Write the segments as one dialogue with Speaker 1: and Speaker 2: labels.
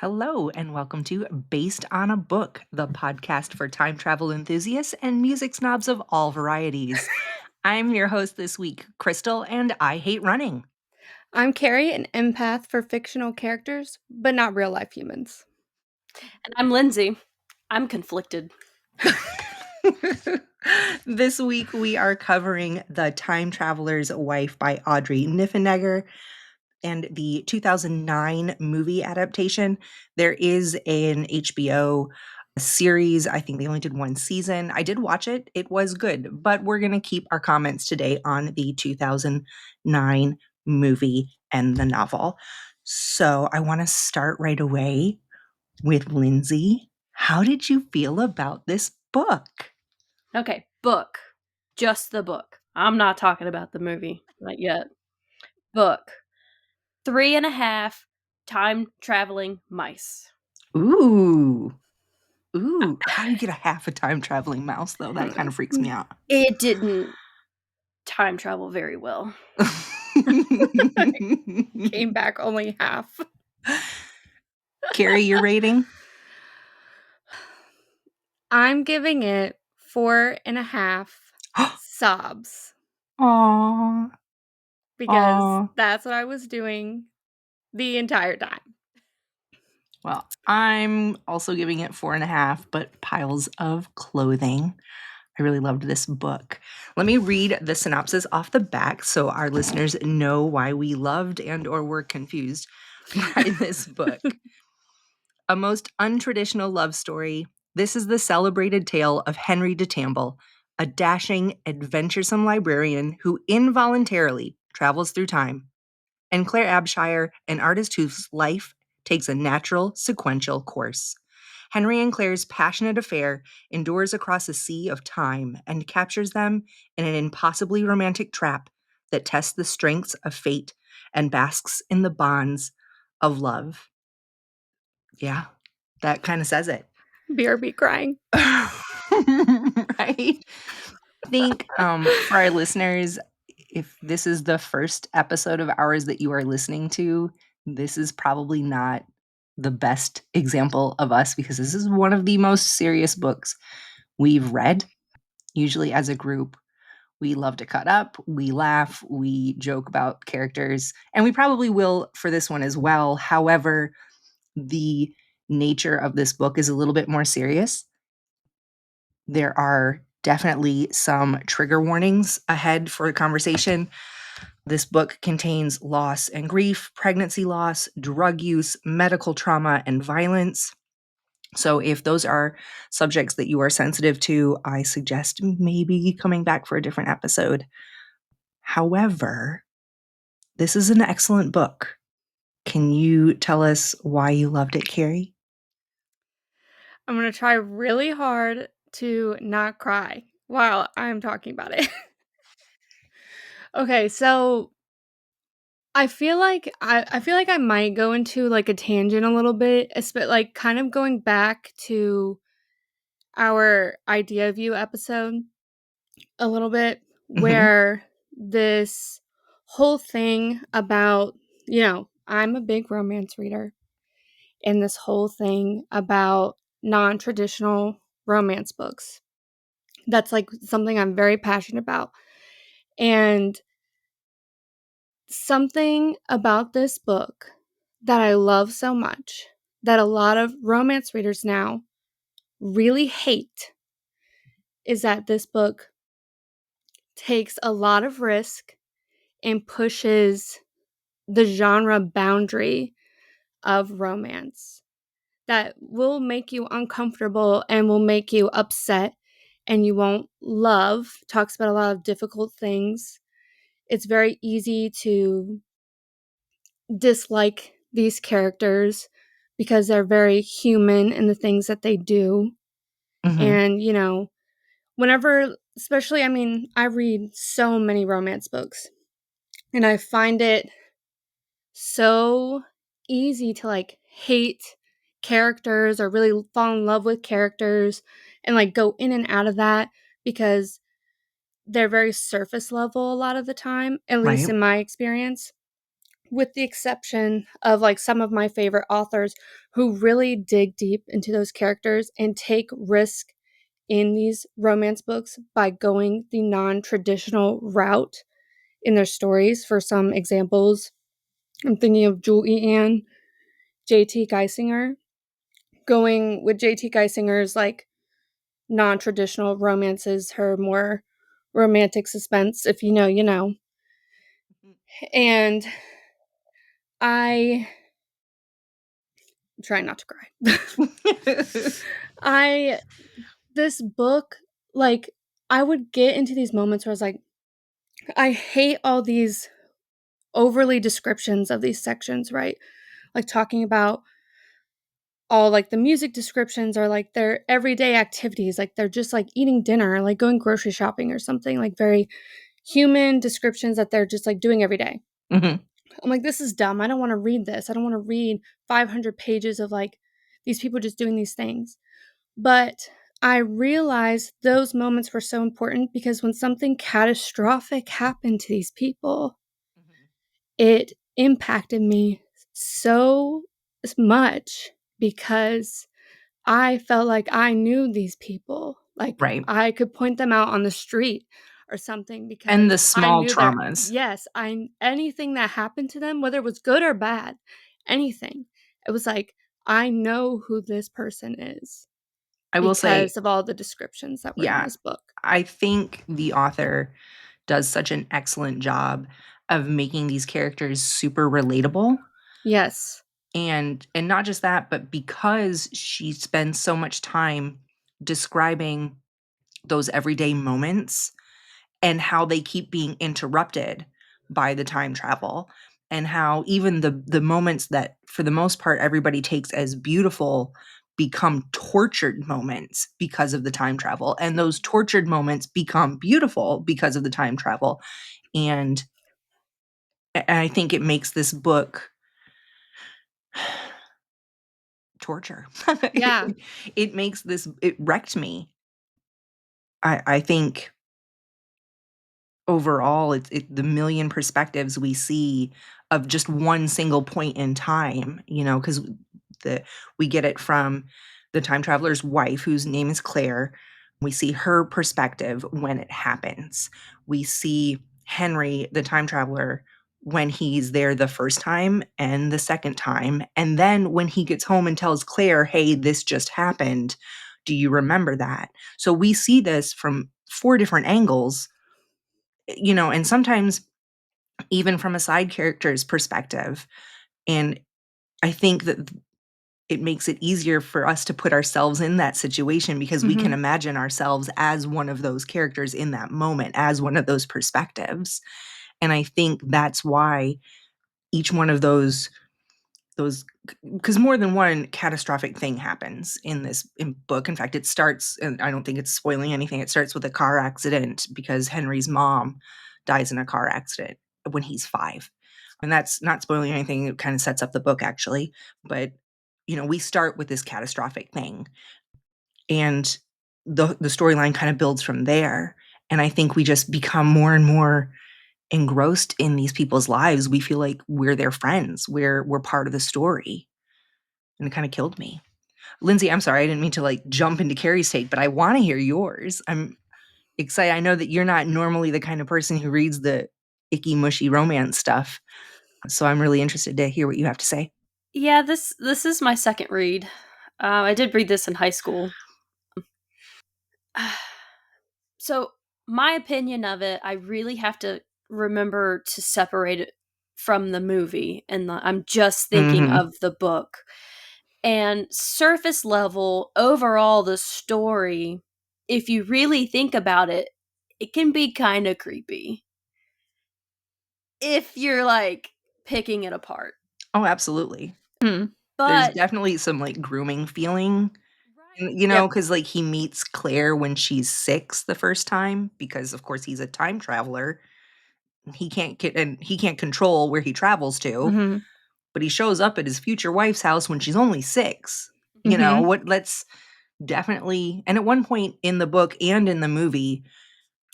Speaker 1: Hello, and welcome to Based on a Book, the podcast for time travel enthusiasts and music snobs of all varieties. I'm your host this week, Crystal, and I hate running.
Speaker 2: I'm Keri, an empath for fictional characters, but not real life humans.
Speaker 3: And I'm Lindsey. I'm conflicted.
Speaker 1: This week we are covering The Time Traveler's Wife by Audrey Niffenegger and the 2009 movie adaptation. There is an HBO series. I think they only did one season. I did watch it. It was good, but we're going to keep our comments today on the 2009 movie and the novel. So I want to start right away with Lindsey. How did you feel about this book?
Speaker 3: Okay, book. Just the book. I'm not talking about the movie. Not yet. Book. 3.5 time traveling mice.
Speaker 1: Ooh. How do you get a half a time traveling mouse, though? That kind of freaks me out.
Speaker 3: It didn't time travel very well.
Speaker 2: Came back only half.
Speaker 1: Keri, your rating?
Speaker 2: I'm giving it 4.5 sobs.
Speaker 1: Aww.
Speaker 2: Because that's what I was doing the entire time.
Speaker 1: Well, I'm also giving it 4.5, but piles of clothing. I really loved this book. Let me read the synopsis off the back so our listeners know why we loved and or were confused by this book. A most untraditional love story. This is the celebrated tale of Henry de Tamble, a dashing, adventuresome librarian who involuntarily travels through time, and Claire Abshire, an artist whose life takes a natural, sequential course. Henry and Claire's passionate affair endures across a sea of time and captures them in an impossibly romantic trap that tests the strengths of fate and basks in the bonds of love. Yeah, that kind of says it.
Speaker 2: BRB crying.
Speaker 1: Right? I think for our listeners, if this is the first episode of ours that you are listening to, this is probably not the best example of us because this is one of the most serious books we've read. Usually as a group, we love to cut up, we laugh, we joke about characters, and we probably will for this one as well. However, the nature of this book is a little bit more serious. There are definitely some trigger warnings ahead for the conversation. This book contains loss and grief, pregnancy loss, drug use, medical trauma, and violence. So, if those are subjects that you are sensitive to, I suggest maybe coming back for a different episode. However, this is an excellent book. Can you tell us why you loved it, Keri?
Speaker 2: I'm going to try really hard to not cry while I'm talking about it. Okay, so I feel like I might go into like a tangent a little bit, like kind of going back to our idea view episode a little bit, where this whole thing about, I'm a big romance reader, and this whole thing about non-traditional romance books. That's like something I'm very passionate about. And something about this book that I love so much that a lot of romance readers now really hate is that this book takes a lot of risk and pushes the genre boundary of romance that will make you uncomfortable and will make you upset and you won't love. Talks about a lot of difficult things. It's very easy to dislike these characters because they're very human in the things that they do. And, whenever, especially, I read so many romance books and I find it so easy to like hate characters or really fall in love with characters and like go in and out of that because they're very surface level a lot of the time, at least in my experience. with the exception of like some of my favorite authors who really dig deep into those characters and take risk in these romance books by going the non-traditional route in their stories. For some examples, I'm thinking of Julie Ann, J.T. Geisinger. Going with J.T. Geisinger's like non-traditional romances, her more romantic suspense, if you know, you know. And I'm trying not to cry. This book, like, I would get into these moments where I was like, I hate all these overly descriptions of these sections, right? Like talking about all like the music descriptions are like their everyday activities, like they're just like eating dinner, or, like going grocery shopping or something, like very human descriptions that they're just like doing every day.
Speaker 1: Mhm.
Speaker 2: I'm like, this is dumb. I don't want to read this. I don't want to read 500 pages of like these people just doing these things. But I realized those moments were so important because when something catastrophic happened to these people, it impacted me so much because I felt like I knew these people. Like
Speaker 1: Right.
Speaker 2: I could point them out on the street or something
Speaker 1: And
Speaker 2: because
Speaker 1: the
Speaker 2: I
Speaker 1: small
Speaker 2: knew that
Speaker 1: traumas.
Speaker 2: yes, I anything that happened to them, whether it was good or bad, anything. It was like I know who this person is
Speaker 1: I will say,
Speaker 2: because of all the descriptions that were in
Speaker 1: yeah,
Speaker 2: this book.
Speaker 1: I think the author does such an excellent job of making these characters super relatable.
Speaker 2: Yes.
Speaker 1: And not just that, but because she spends so much time describing those everyday moments and how they keep being interrupted by the time travel, and how even the moments that for the most part everybody takes as beautiful become tortured moments because of the time travel, and those tortured moments become beautiful because of the time travel. And I think it makes this book torture.
Speaker 2: Yeah.
Speaker 1: It makes this, it wrecked me. I think overall, it's the million perspectives we see of just one single point in time, you know, because we get it from the time traveler's wife, whose name is Claire. We see her perspective when it happens. We see Henry, the time traveler, when he's there the first time and the second time. And then when he gets home and tells Claire, hey, this just happened. Do you remember that? So we see this from four different angles, you know, and sometimes even from a side character's perspective. And I think that it makes it easier for us to put ourselves in that situation because we can
Speaker 2: Mhm.
Speaker 1: imagine ourselves as one of those characters in that moment, as one of those perspectives. And I think that's why each one of those because more than one catastrophic thing happens in this book. In fact, it starts, and I don't think it's spoiling anything, it starts with a car accident because Henry's mom dies in a car accident when he's 5. And that's not spoiling anything, it kind of sets up the book actually. But, you know, we start with this catastrophic thing, and the storyline kind of builds from there. And I think we just become more and more engrossed in these people's lives. We feel like we're their friends, we're part of the story, and it kind of killed me. Lindsay, I'm sorry, I didn't mean to like jump into Carrie's take, but I want to hear yours. I'm excited. I know that you're not normally the kind of person who reads the icky, mushy romance stuff, so I'm really interested to hear what you have to say.
Speaker 3: Yeah, this is my second read. I did read this in high school. So, my opinion of it, I really have to remember to separate it from the movie, and I'm just thinking
Speaker 1: Hmm.
Speaker 3: of the book. And surface level, overall, the story, if you really think about it, it can be kind of creepy if you're like picking it apart.
Speaker 1: Oh, absolutely.
Speaker 2: Mm.
Speaker 1: There's
Speaker 3: But
Speaker 1: definitely some like grooming feeling,
Speaker 3: right.
Speaker 1: you know,
Speaker 2: Yep.
Speaker 1: because like he meets Claire when she's 6 the first time, because of course he's a time traveler. He can't get, and he can't control where he travels to,
Speaker 2: Mhm.
Speaker 1: but he shows up at his future wife's house when she's only 6. You know,
Speaker 2: Mhm.
Speaker 1: what let's definitely, and at one point in the book and in the movie,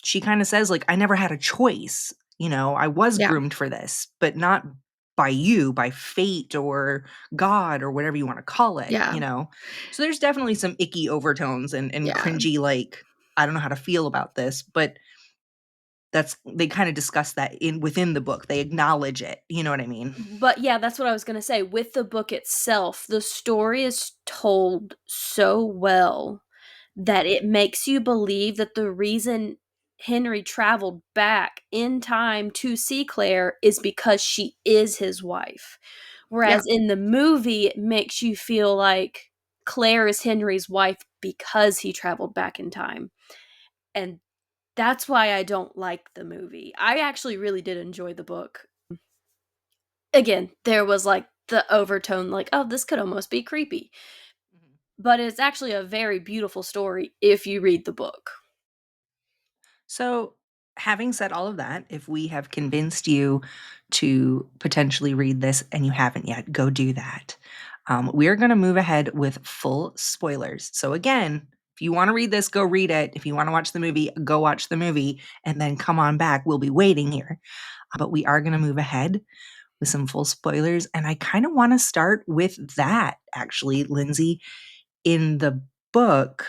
Speaker 1: she kind of says like I never had a choice, you know, I was
Speaker 2: Yeah.
Speaker 1: groomed for this, but not by you, by fate or God or whatever you want to call it,
Speaker 2: Yeah.
Speaker 1: you know? So there's definitely some icky overtones and
Speaker 2: Yeah.
Speaker 1: cringy, like, I don't know how to feel about this, but they kind of discuss that within the book. They acknowledge it. You know what I mean?
Speaker 3: But yeah, that's what I was going to say. With the book itself, the story is told so well that it makes you believe that the reason Henry traveled back in time to see Claire is because she is his wife.
Speaker 1: Yeah.
Speaker 3: Whereas in the movie, it makes you feel like Claire is Henry's wife because he traveled back in time. And that's why I don't like the movie. I actually really did enjoy the book. Again, there was like the overtone, like, oh, this could almost be creepy. But it's actually a very beautiful story if you read the book.
Speaker 1: So, having said all of that, if we have convinced you to potentially read this and you haven't yet, go do that. We are going to move ahead with full spoilers. So, again, if you want to read this, go read it. If you want to watch the movie, go watch the movie and then come on back. We'll be waiting here. But we are going to move ahead with some full spoilers. And I kind of want to start with that, actually, Lindsay. In the book,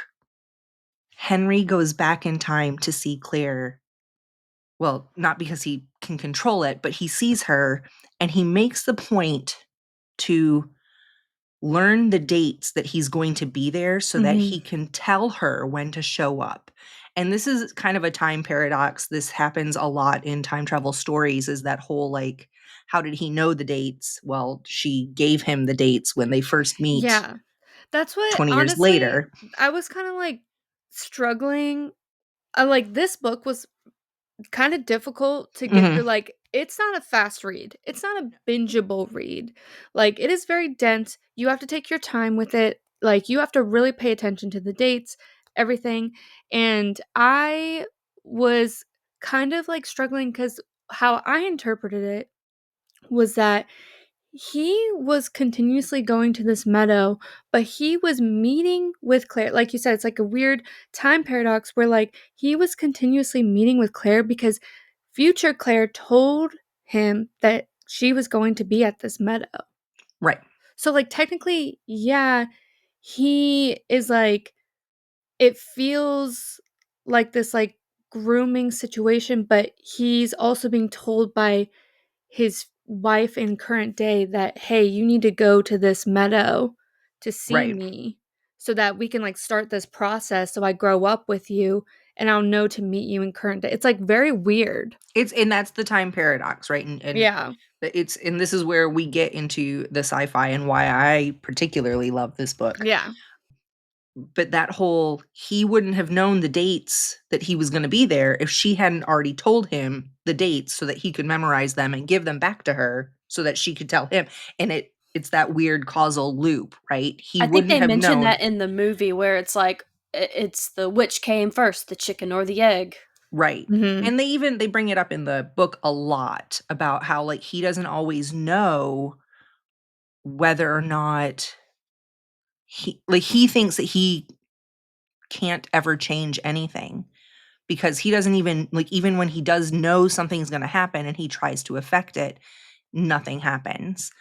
Speaker 1: Henry goes back in time to see Claire. Well, not because he can control it, but he sees her and he makes the point to learn the dates that he's going to be there so that he can tell her when to show up. And this is kind of a time paradox. This happens a lot in time travel stories, is that whole like, how did he know the dates? Well, she gave him the dates when they first meet
Speaker 2: Yeah. That's what
Speaker 1: 20 years
Speaker 2: honestly,
Speaker 1: later.
Speaker 2: I was kinda, like, struggling. Like, this book was kinda difficult to get through,
Speaker 1: Mhm.
Speaker 2: like, it's not a fast read. It's not a bingeable read. Like, it is very dense. You have to take your time with it. Like, you have to really pay attention to the dates, everything, and I was kind of, like, struggling because how I interpreted it was that he was continuously going to this meadow, but he was meeting with Claire. Like you said, it's like a weird time paradox where like he was continuously meeting with Claire because future Claire told him that she was going to be at this meadow.
Speaker 1: Right.
Speaker 2: So like technically, yeah, he is like it feels like this like grooming situation, but he's also being told by his wife in current day that, "Hey, you need to go to this meadow to see
Speaker 1: Right.
Speaker 2: me so that we can, like, start this process so I grow up with you and I'll know to meet you in current day." It's, like, very weird.
Speaker 1: And that's the time paradox, right? And
Speaker 2: Yeah.
Speaker 1: this is where we get into the sci-fi and why I particularly love this book.
Speaker 2: Yeah.
Speaker 1: But that whole he wouldn't have known the dates that he was going to be there if she hadn't already told him the dates so that he could memorize them and give them back to her so that she could tell him. And it's that weird causal loop, right? He
Speaker 3: I think
Speaker 1: wouldn't
Speaker 3: they
Speaker 1: have
Speaker 3: mentioned
Speaker 1: known.
Speaker 3: that in the movie where it's like it's the which came first, the chicken or the egg.
Speaker 1: Right.
Speaker 2: Mhm.
Speaker 1: And they bring it up in the book a lot about how like he doesn't always know whether or not he thinks that he can't ever change anything because he doesn't even like even when he does know something's going to happen and he tries to affect it, nothing happens.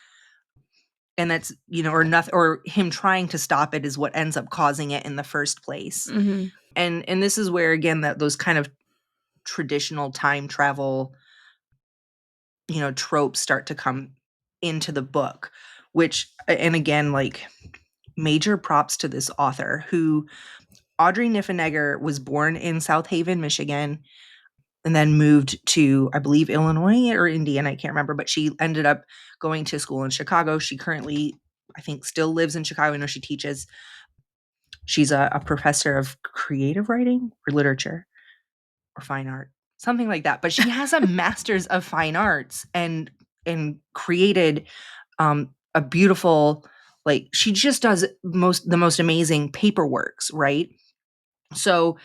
Speaker 1: And that's, or nothing, or him trying to stop it is what ends up causing it in the first place.
Speaker 2: Mhm.
Speaker 1: And this is where again that those kind of traditional time travel, tropes start to come into the book, which and again like major props to this author who Audrey Niffenegger was born in South Haven, Michigan, and then moved to, I believe, Illinois or Indiana. I can't remember, but she ended up going to school in Chicago. She currently, I think, still lives in Chicago. I know she teaches. She's a professor of creative writing or literature or fine art, something like that. But she has a master's of fine arts and created a beautiful, like she just does the most amazing paperworks, right? So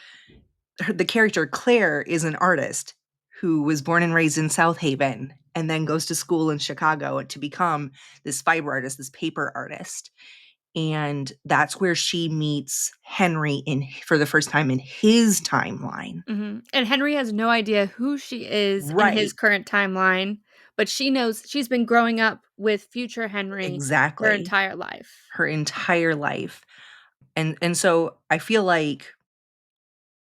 Speaker 1: the character Claire is an artist who was born and raised in South Haven and then goes to school in Chicago to become this fiber artist, this paper artist. And that's where she meets Henry for the first time in his timeline.
Speaker 2: Mhm. And Henry has no idea who she is in his
Speaker 1: Right.
Speaker 2: current timeline, but she knows she's been growing up with future Henry her
Speaker 1: Exactly.
Speaker 2: entire life.
Speaker 1: Her entire life. And so I feel like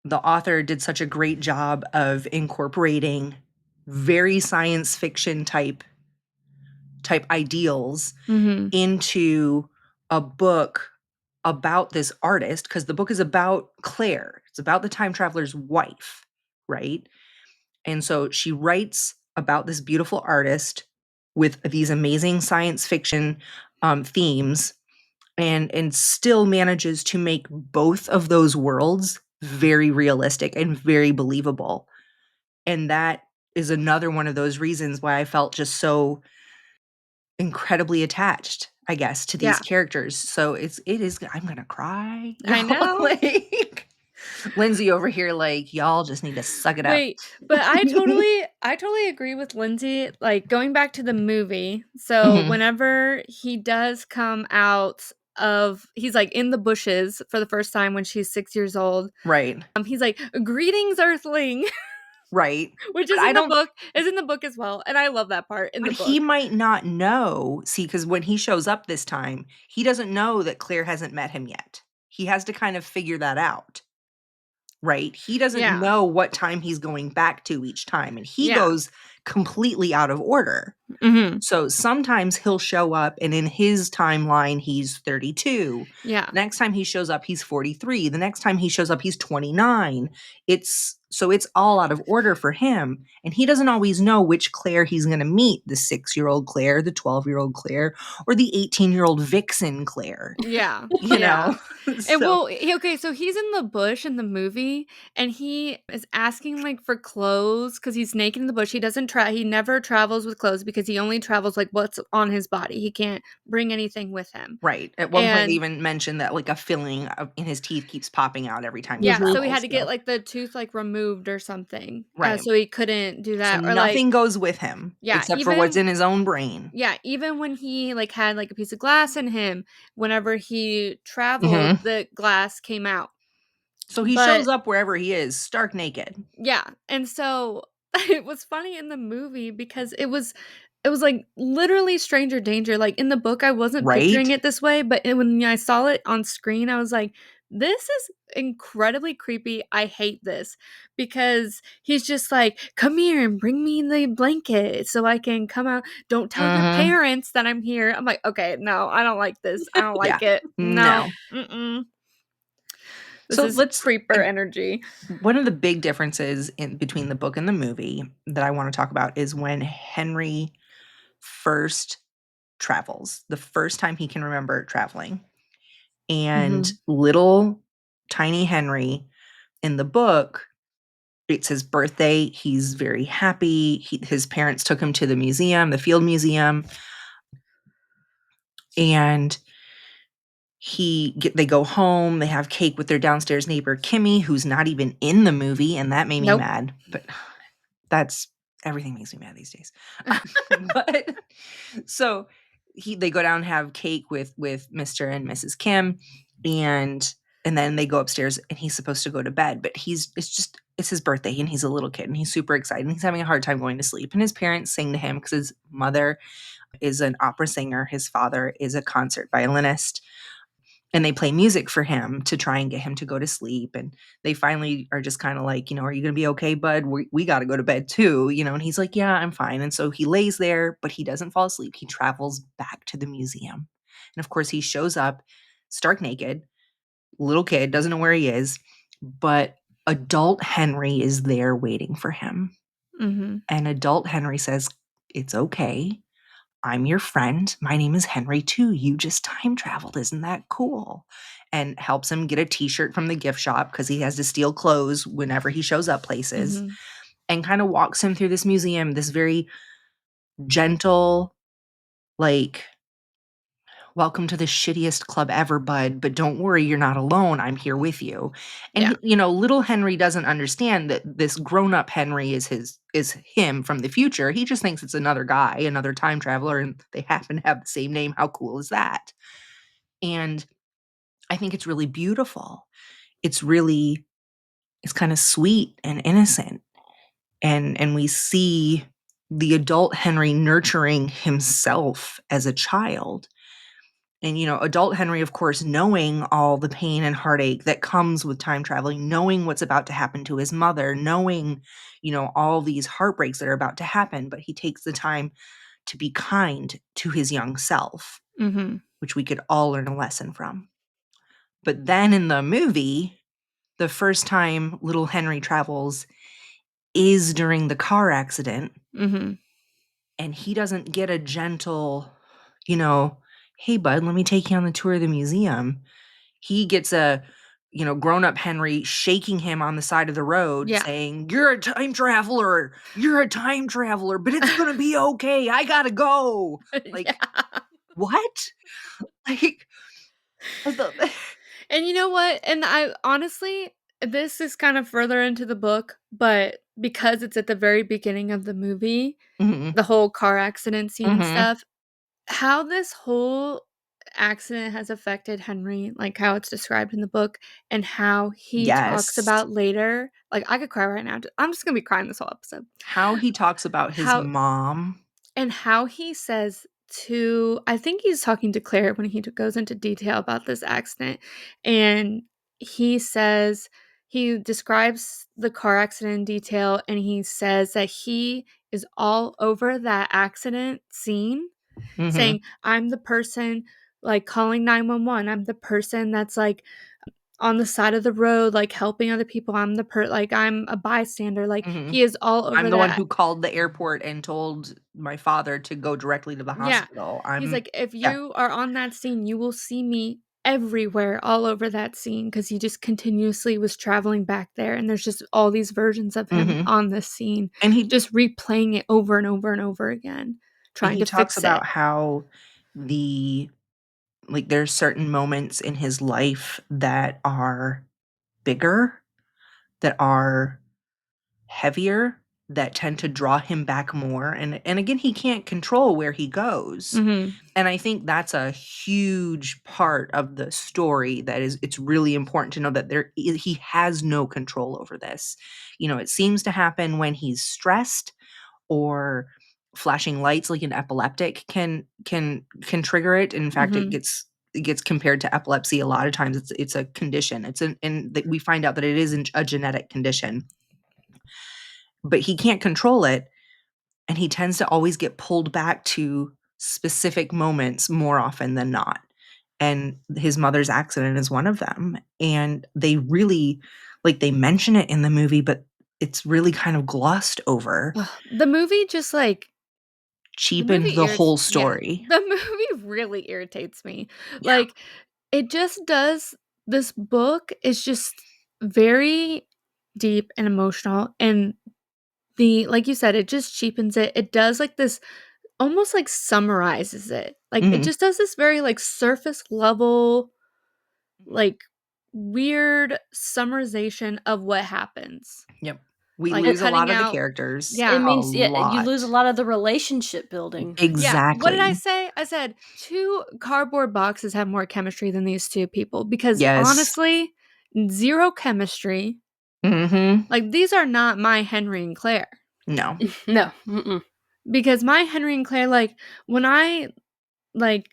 Speaker 1: the author did such a great job of incorporating very science fiction type ideals
Speaker 2: Mhm.
Speaker 1: into a book about this artist, because the book is about Claire. It's about the time traveler's wife, right? And so she writes about this beautiful artist with these amazing science fiction themes, and still manages to make both of those worlds very realistic and very believable. And that is another one of those reasons why I felt just so incredibly attached, I guess, to these
Speaker 2: Yeah.
Speaker 1: characters. So it is I'm gonna cry,
Speaker 2: I
Speaker 1: y'all.
Speaker 2: know.
Speaker 1: Like Lindsay over here, like, y'all just need to suck it up.
Speaker 2: Wait, but I totally agree with Lindsay, like, going back to the movie, so
Speaker 1: Mhm.
Speaker 2: whenever he does come out of he's, like, in the bushes for the first time when she's 6 years old,
Speaker 1: Right.
Speaker 2: he's like, "Greetings, Earthling,"
Speaker 1: Right.
Speaker 2: which
Speaker 1: But I don't
Speaker 2: is in the book as well, and I love that part in
Speaker 1: but
Speaker 2: the
Speaker 1: he
Speaker 2: book.
Speaker 1: might not know. See, because when he shows up this time, he doesn't know that Claire hasn't met him yet. He has to kind of figure that out, right? He doesn't
Speaker 2: Yeah,
Speaker 1: know what time he's going back to each time, and he
Speaker 2: yeah,
Speaker 1: goes completely out of order.
Speaker 2: mhm,
Speaker 1: So sometimes he'll show up and in his timeline he's 32.
Speaker 2: yeah,
Speaker 1: Next time he shows up he's 43. The next time he shows up he's 29. It's all out of order for him, and he doesn't always know which Claire he's going to meet, the 6-year-old Claire, the 12-year-old Claire, or the 18-year-old vixen Claire,
Speaker 2: yeah,
Speaker 1: you
Speaker 2: yeah.
Speaker 1: know.
Speaker 2: And
Speaker 1: So
Speaker 2: well, okay, so he's in the bush in the movie, and he is asking, like, for clothes because he's naked in the bush. He never travels with clothes because he only travels, like, what's on his body. He can't bring anything with him.
Speaker 1: right. At one point they
Speaker 2: And
Speaker 1: even mentioned that like a filling in his teeth keeps popping out every time he
Speaker 2: yeah,
Speaker 3: Mhm.
Speaker 2: so he had
Speaker 1: travels.
Speaker 2: to get,
Speaker 1: So
Speaker 2: like, the tooth, like, removed or something,
Speaker 1: right.
Speaker 2: so he couldn't do
Speaker 1: So
Speaker 2: that, or, like
Speaker 1: nothing goes with him
Speaker 2: yeah,
Speaker 1: except for what's in his own brain.
Speaker 2: even when he, like, had, like, a piece of glass in him, whenever he traveled,
Speaker 1: Mhm.
Speaker 2: the glass came out.
Speaker 1: So he shows
Speaker 2: But
Speaker 1: up wherever he is, stark naked,
Speaker 2: yeah, and so it was funny in the movie because it was, like, literally stranger danger, like, in the book, I wasn't picturing
Speaker 1: right?
Speaker 2: it this way, but when I saw it on screen, I was like, "This is incredibly creepy, I hate this," because he's just like, "Come here and bring me the blanket so I can come out. Don't tell your
Speaker 1: Mhm.
Speaker 2: parents that I'm here." I'm like, "Okay, no, I don't like this, I don't
Speaker 1: Yeah.
Speaker 2: like it. No,
Speaker 1: No.
Speaker 2: mm-mm. This
Speaker 1: So
Speaker 2: is
Speaker 1: let's
Speaker 2: creeper
Speaker 1: like,
Speaker 2: energy."
Speaker 1: one of the big differences in between the book and the movie that I wanna talk about is when Henry first travels, the first time he can remember traveling. And
Speaker 2: Mhm.
Speaker 1: little tiny Henry in the book, it's his birthday, he's very happy, his parents took him to the museum, the field museum, and they go home, they have cake with their downstairs neighbor Kimmy, who's not even in the movie, and that made me
Speaker 2: Nope.
Speaker 1: mad. But that's everything makes me mad these days. But so they go down and have cake with Mr. and Mrs. Kim, and then they go upstairs and he's supposed to go to bed, but it's his birthday and he's a little kid and he's super excited and he's having a hard time going to sleep. And his parents sing to him because his mother is an opera singer, his father is a concert violinist, and they play music for him to try and get him to go to sleep. And they finally are just kind of like, are you going to be okay, bud? We got to go to bed too, and he's like, yeah, I'm fine. And so he lays there, but he doesn't fall asleep. He travels back to the museum. And of course, he shows up stark naked, little kid, doesn't know where he is, but adult Henry is there waiting for him.
Speaker 2: Mhm.
Speaker 1: And adult Henry says, it's okay. I'm your friend. My name is Henry too. You just time traveled. Isn't that cool? And helps him get a t-shirt from the gift shop because he has to steal clothes whenever he shows up places,
Speaker 2: Mhm.
Speaker 1: and kind of walks him through this museum, this very gentle, like, welcome to the shittiest club ever, bud, but don't worry, you're not alone. I'm here with you. And
Speaker 2: Yeah.
Speaker 1: little Henry doesn't understand that this grown-up Henry is him from the future. He just thinks it's another guy, another time traveler, and they happen to have the same name. How cool is that? And I think it's really beautiful. It's kind of sweet and innocent. And we see the adult Henry nurturing himself as a child. And, adult Henry, of course, knowing all the pain and heartache that comes with time traveling, knowing what's about to happen to his mother, knowing, all these heartbreaks that are about to happen, but he takes the time to be kind to his young self, which we could all learn a lesson from. But then in the movie, the first time little Henry travels is during the car accident, and he doesn't get a gentle, hey, bud, let me take you on the tour of the museum. He gets a, grown-up Henry shaking him on the side of the road saying, you're a time traveler, but it's gonna be okay. I gotta go. Like, what? Like,
Speaker 2: And you know what? And I honestly, this is kind of further into the book, but because it's at the very beginning of the movie,
Speaker 1: Mhm.
Speaker 2: the whole car accident scene and
Speaker 1: Mhm.
Speaker 2: stuff, how this whole accident has affected Henry, like how it's described in the book, and how he talks
Speaker 1: Yes.
Speaker 2: about later. Like, I could cry right now. I'm just gonna be crying this whole episode.
Speaker 1: How he talks about his
Speaker 2: How
Speaker 1: mom.
Speaker 2: and how he says to, I think he's talking to Claire when he goes into detail about this accident, and he says, he describes the car accident in detail, and he says that he is all over that accident scene,
Speaker 1: Mhm.
Speaker 2: saying, I'm the person, like, calling 911. I'm the person that's, like, on the side of the road, like, helping other people. Like, I'm a bystander. Like,
Speaker 1: Mhm.
Speaker 2: he is all
Speaker 1: I'm
Speaker 2: over
Speaker 1: the one
Speaker 2: that.
Speaker 1: who called the airport and told my father to go directly to the
Speaker 2: Yeah.
Speaker 1: hospital.
Speaker 2: He's like, if
Speaker 1: Yeah.
Speaker 2: you are on that scene, you will see me everywhere, all over that scene, because he just continuously was traveling back there, and there's just all these versions of him
Speaker 1: Mhm.
Speaker 2: on this scene,
Speaker 1: And he
Speaker 2: just replaying it over and over and over again, trying to
Speaker 1: talks
Speaker 2: fix it.
Speaker 1: about how there's certain moments in his life that are bigger, that are heavier, that tend to draw him back more, and again, he can't control where he goes.
Speaker 2: Mhm.
Speaker 1: And I think that's a huge part of the story it's really important to know that he has no control over this. It seems to happen when he's stressed, or flashing lights like an epileptic can trigger it. In fact,
Speaker 2: Mhm.
Speaker 1: it gets compared to epilepsy a lot of times. It's a condition. And that we find out that it isn't a genetic condition. But he can't control it, and he tends to always get pulled back to specific moments more often than not. And his mother's accident is one of them. And they really, they mention it in the movie, but it's really kind of glossed over,
Speaker 2: Ugh, the movie just, like, the
Speaker 1: cheapened
Speaker 2: movie
Speaker 1: the
Speaker 2: irritates,
Speaker 1: whole
Speaker 2: yeah,
Speaker 1: story.
Speaker 2: the movie really irritates me.
Speaker 1: Yeah.
Speaker 2: Like, it just does, this book is just very deep and emotional, and like you said, it just cheapens it. It does, like, this, almost, like, summarizes it. Like, it
Speaker 1: Mhm.
Speaker 2: just does this very, like, surface level,
Speaker 1: Mhm.
Speaker 2: like, weird summarization of what happens.
Speaker 1: Yep. We
Speaker 2: Like,
Speaker 1: lose a lot
Speaker 2: cutting
Speaker 1: of the
Speaker 2: out,
Speaker 1: characters,
Speaker 3: It
Speaker 2: yeah.
Speaker 1: a
Speaker 3: means, yeah, you lose a
Speaker 1: lot.
Speaker 3: lot of the relationship building.
Speaker 2: Yeah, what did I
Speaker 1: Exactly.
Speaker 2: say? I said 2 cardboard boxes have more chemistry than these 2 people, because
Speaker 1: Yes.
Speaker 2: honestly, 0 chemistry.
Speaker 1: Mhm.
Speaker 2: Like, these are not my Henry and Claire.
Speaker 1: No.
Speaker 3: No. Mm-mm.
Speaker 2: Because my Henry and Claire, like, when I, like,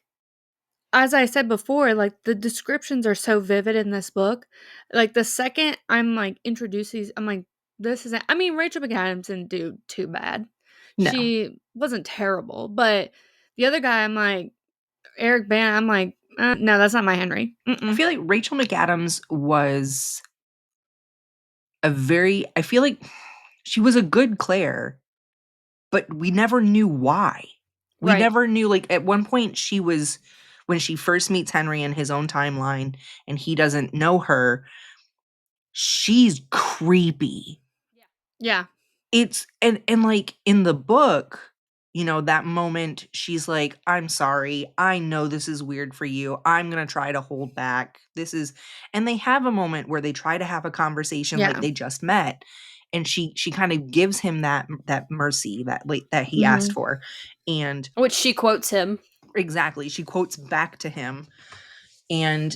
Speaker 2: as I said before, like, the descriptions are so vivid in this book. Like, the second I'm, like, introduced these, I'm like, this isn't, I mean, Rachel McAdams didn't do too bad.
Speaker 1: No.
Speaker 2: She wasn't terrible, but the other guy, I'm like, Eric Bana, I'm like, no, that's not my Henry.
Speaker 1: I
Speaker 2: Mm-mm.
Speaker 1: feel like Rachel McAdams was I feel like she was a good Claire, but we never knew why. We
Speaker 2: Right.
Speaker 1: never knew, at one point when she first meets Henry in his own timeline and he doesn't know her, she's creepy.
Speaker 2: Yeah.
Speaker 1: It's and in the book, that moment she's like, "I'm sorry. I know this is weird for you. I'm gonna try to hold back. This is," and they have a moment where they try to have a conversation like
Speaker 2: Yeah.
Speaker 1: they just met, and she kind of gives him that mercy that he asked
Speaker 2: Mhm.
Speaker 1: for. And
Speaker 3: Which she quotes him.
Speaker 1: exactly, she quotes back to him, and